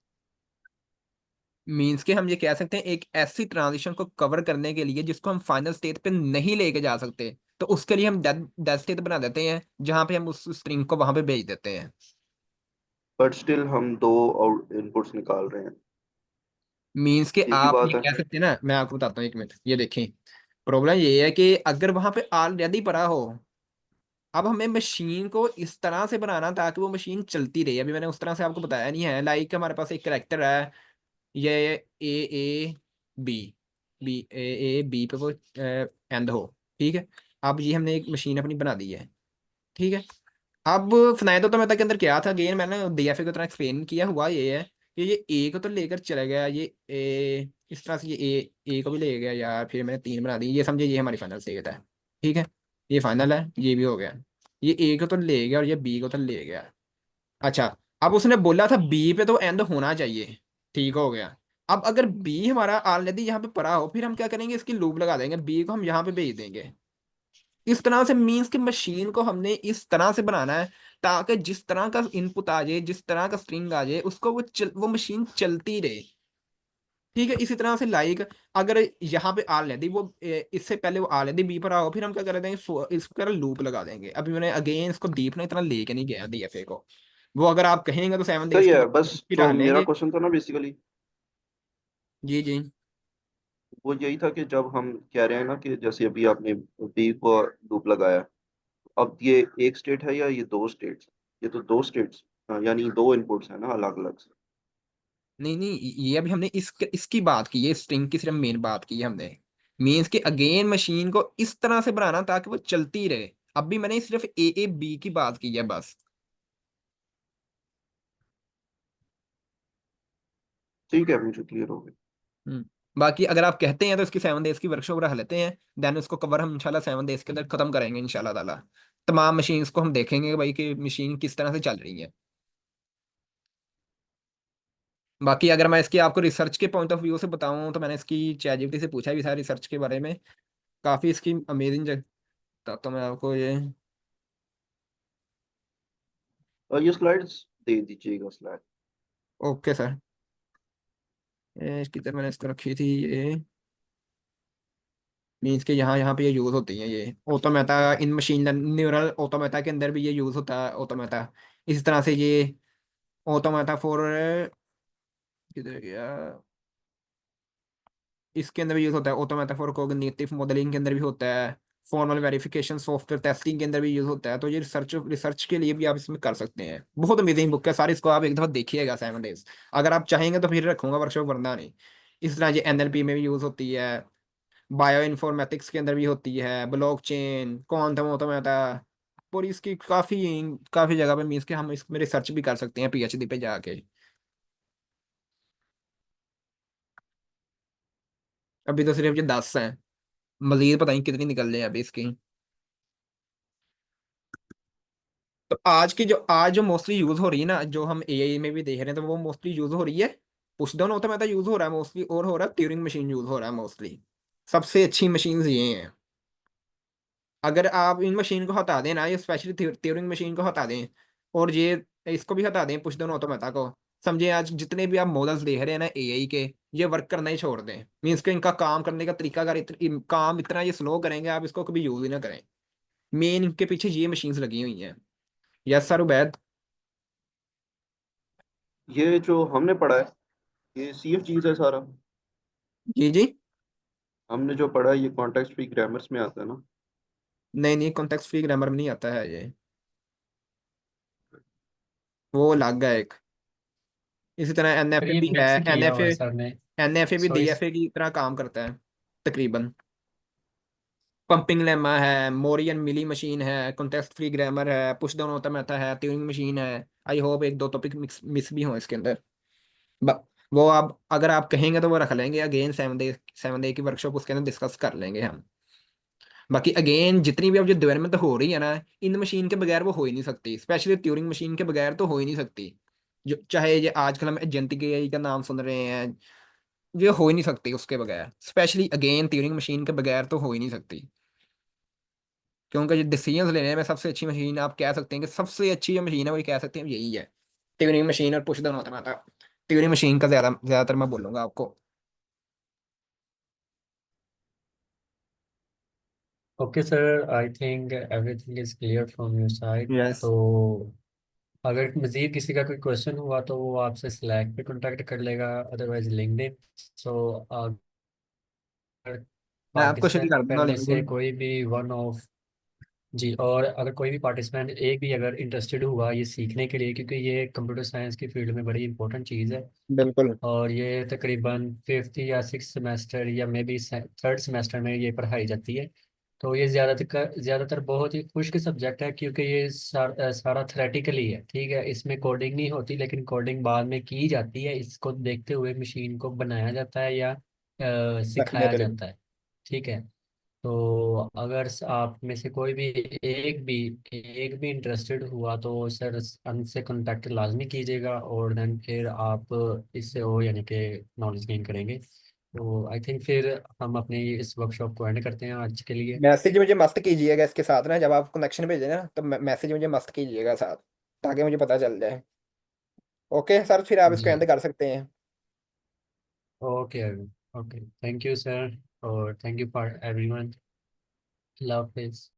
मीन्स के हम ये कह सकते हैं एक ऐसी ट्रांजिशन को कवर करने के लिए जिसको हम फाइनल स्टेट पे नहीं लेके जा सकते, तो उसके लिए हम डेड डेड स्टेट बना देते हैं जहां पे हम उस स्ट्रिंग को वहां पे भेज देते हैं। बट स्टिल हम दो आउट इनपुट्स निकाल रहे हैं। मीन्स के एक ही आप ये बात है। कह सकते हैं ना, मैं आपको बताता हूँ, एक मिनट ये देखें। प्रॉब्लम ये है कि अगर वहां पे ऑलरेडी पड़ा हो, अब हमें मशीन को इस तरह से बनाना ताकि वो मशीन चलती रहे। अभी मैंने उस तरह से आपको बताया नहीं है, लाइक हमारे पास एक करेक्टर है, ये A B, B A B पे वो एंड हो। ठीक है, अब ये हमने एक मशीन अपनी बना दी है। ठीक है, अब फिनाइल ऑटोमेटा के अंदर क्या था, अगेन मैंने डीएफए को तरह एक्सप्लेन किया हुआ ये है कि ये ए को तो लेकर चला गया, ये ए इस तरह से ये ए को भी ले गया यार, फिर मैंने 3 बना दी, ये समझे ये हमारी फाइनल स्टेट है। ठीक है, ये फाइनल है, ये भी हो गया। ये ए को तो ले गया और ये बी को तो ले गया। अच्छा, अब उसने बोला था बी पे तो एंड होना चाहिए, ठीक हो गया। अब अगर बी हमारा ऑलरेडी यहाँ पे पड़ा हो, फिर हम क्या करेंगे, इसकी लूप लगा देंगे, बी को हम यहाँ पे भेज देंगे। इस तरह से मीन्स कि मशीन को हमने इस तरह से बनाना है ताकि जिस तरह का इनपुट आ जाए, जिस तरह का स्ट्रिंग आ जाए, उसको वो मशीन चलती रहे। ठीक है, इसी तरह से लाइक अगर यहाँ पे ऑलरेडी वो इससे पहले वो ऑलरेडी बी पर आओ, फिर हम क्या कर देंगे, इसको लूप लगा देंगे। अभी मैंने अगेन इसको डीप ना इतना लेके नहीं गया डीएफए को, वो अगर आप कहेंगे तो 7 डेज सही की है, बस फिर जो रख मेरा लेंगे। क्वेश्चन था ना बेसिकली, जी जी। वो यही था कि जब हम कह रहे हैं ना कि जैसे अभी आपने बी को लूप लगाया, अब ये एक स्टेट है या ये दो स्टेट्स? ये तो दो स्टेट्स, यानी दो इनपुट्स है ना अलग अलग से। नहीं नहीं, ये अभी हमने इसकी बात की है, स्ट्रिंग की सिर्फ मेन बात की है हमने। मीन्स कि अगेन मशीन को इस तरह से बनाना ताकि वो चलती रहे। अभी मैंने सिर्फ ए बी की बात की है बस। ठीक है, मुझे क्लियर हो गया। हम्म। बाकी अगर आप कहते हैं तो इसकी 7 डेज की वर्कशॉप रख लेते हैं, देन उसको कवर हम इंशाल्लाह 7 डेज के अंदर खत्म करेंगे इंशाल्लाह ताला। तमाम मशीन्स को हम देखेंगे कि भाई कि मशीन किस तरह से चल रही है। बाकी अगर मैं इसकी आपको रिसर्च के पॉइंट ऑफ व्यू से बताऊं तो मैंने इसकी चैट से पूछा भी था रिसर्च के बारे में, काफ़ी इसकी अमेजिंग जगह। तो मैं आपको ये, और ये स्लाइड्स दे दीजिएगा, स्लाइड। ओके सर, किधर मैंने इसको रखी थी ये। मीन्स के यहाँ यहाँ पे ये यूज़ होती है, ये ऑटोमेटा इन मशीन लर्निंग, न्यूरल ऑटोमेटा के अंदर भी ये यूज़ होता है ऑटोमेटा। इसी तरह से ये ऑटोमेटा फॉर, किधर गया, इसके अंदर भी यूज़ होता है ऑटोमेटा फॉर कोग्निटिव मॉडलिंग के अंदर भी होता है, फॉर्मल वेरिफिकेशन सॉफ्टवेयर टेस्टिंग के अंदर भी यूज़ होता है। तो ये रिसर्च रिसर्च के लिए भी आप इसमें कर सकते हैं। बहुत अमेजिंग बुक है सारी, इसको आप एक दफ़ा देखिएगा 7 डेज। अगर आप चाहेंगे तो फिर रखूंगा वर्कशॉप, वरना नहीं। इस तरह ये एनएलपी में भी यूज़ होती है, बायो इन्फॉर्मेटिक्स के अंदर भी होती है, ब्लॉकचेन, क्वांटम ऑटोमेटा, और इसकी काफ़ी काफ़ी जगह पे मीन्स कि हम इसमें रिसर्च भी कर सकते हैं पीएचडी पे जाके। अभी तो सिर्फ ये 10 हैं, मजीद पता नहीं कितनी निकल रही है अभी इसकी। तो आज जो मोस्टली यूज हो रही है ना, जो हम एआई में भी देख रहे हैं, तो वो मोस्टली यूज हो रही है पुश डाउन ऑटोमेटा यूज हो रहा है मोस्टली, और हो रहा है ट्यूरिंग मशीन यूज हो रहा है मोस्टली। सबसे अच्छी मशीन ये हैं। अगर आप इन मशीन को हटा दें ना, ये स्पेशली ट्यूरिंग मशीन को हटा दें और ये इसको भी हटा दें पुश डाउन ऑटोमेटा को, समझे आज जितने भी आप मॉडल्स देख रहे हैं ना एआई के, ये वर्क करना ही छोड़ दें। मीन्स कि इनका काम करने का तरीका, अगर काम इतना ये स्लो करेंगे, आप इसको कभी यूज ही ना करें। मेन इनके पीछे ये मशीन्स लगी हुई हैं। Yes sir Ubaid. ये जो हमने पढ़ा है ये सीएफ चीज है सारा। जी जी। हमने जो पढ़ा है ये कॉन्टेक्स्ट फ्री ग्रामर्स में आता है ना। नहीं नहीं, कॉन्टेक्स्ट फ्री ग्रामर में नहीं आता है ये, वो अलग है एक। इसी तरह पर एनएफए ये भी है। मिक्स किया हुआ एनएफए है सर ने। एनएफए भी सॉरी। डीएफए की तरह काम करता है तकरीबन। पंपिंग लेमा है, मोरियन मिली मशीन है, कॉन्टेक्स्ट फ्री ग्रामर है, पुश डाउन ऑटोमेटा है, ट्यूरिंग मशीन है। आई होप एक दो टॉपिक मिस भी हो इसके अंदर। ब- वो आप अगर आप कहेंगे तो वो रख लेंगे अगेन, 7 डे की वर्कशॉप उसके अंदर डिस्कस कर लेंगे हम। बाकी अगेन जितनी भी अब जो डेवलपमेंट हो रही है ना, इन मशीन के बगैर वो हो ही नहीं सकती, स्पेशली ट्यूरिंग मशीन के बगैर तो हो ही नहीं सकती। जो चाहे ये आजकल हम एजेंटिक एआई का नाम सुन रहे हैं, ये हो ही नहीं सकती उसके बगैर, स्पेशली अगेन ट्यूरिंग मशीन के बगैर तो हो ही नहीं सकती। क्योंकि जो डिसीजंस लेने में सबसे अच्छी मशीन आप कह सकते हैं कि सबसे अच्छी जो मशीन है वही कह सकते हैं यही है, ट्यूरिंग मशीन। और पुश डाउन होता था, ट्यूरिंग मशीन का ज्यादातर मैं बोलूंगा आपको। Okay sir, I think everything is clear from your side. Yes. तो अगर मज़ीद किसी का कोई क्वेश्चन हुआ तो वो आपसे स्लैक पे कांटेक्ट कर लेगा, अदरवाइज लिंक्डइन। सो अगर मैं आपको शुरू कर पार्टिसिपेंट दूंगा में से लिंक्डइन। कोई भी वन ऑफ जी, और अगर कोई भी पार्टिसिपेंट एक भी अगर इंटरेस्टेड हुआ ये सीखने के लिए, क्योंकि ये कंप्यूटर साइंस की फील्ड में बड़ी इंपॉर्टेंट चीज़ है, बिल्कुल। और ये तकरीबन फिफ्थ या सिक्स सेमेस्टर या मे बी थर्ड सेमेस्टर में ये पढ़ाई जाती है। तो ये ज़्यादातर बहुत ही खुश्क सब्जेक्ट है, क्योंकि ये सारा थ्रेटिकली है। ठीक है, इसमें कोडिंग नहीं होती, लेकिन कोडिंग बाद में की जाती है। इसको देखते हुए मशीन को बनाया जाता है या सिखाया डेफिनेटली। जाता है। ठीक है। तो अगर आप में से कोई भी एक भी इंटरेस्टेड हुआ तो सर हमसे कांटेक्ट लाजमी कीजिएगा, और देन फिर आप इससे और यानी कि नॉलेज गेन करेंगे। तो आई थिंक फिर हम अपने इस वर्कशॉप को एंड करते हैं आज के लिए। मैसेज मुझे मस्त कीजिएगा इसके साथ ना, जब आप कनेक्शन भेजें ना तो मैसेज मुझे मस्त कीजिएगा साथ, ताकि मुझे पता चल जाए। ओके सर, फिर आप इसको जी। एंड कर सकते हैं। Okay. Okay, thank you sir, और थैंक यू फॉर एवरीवन। लव हाफिज।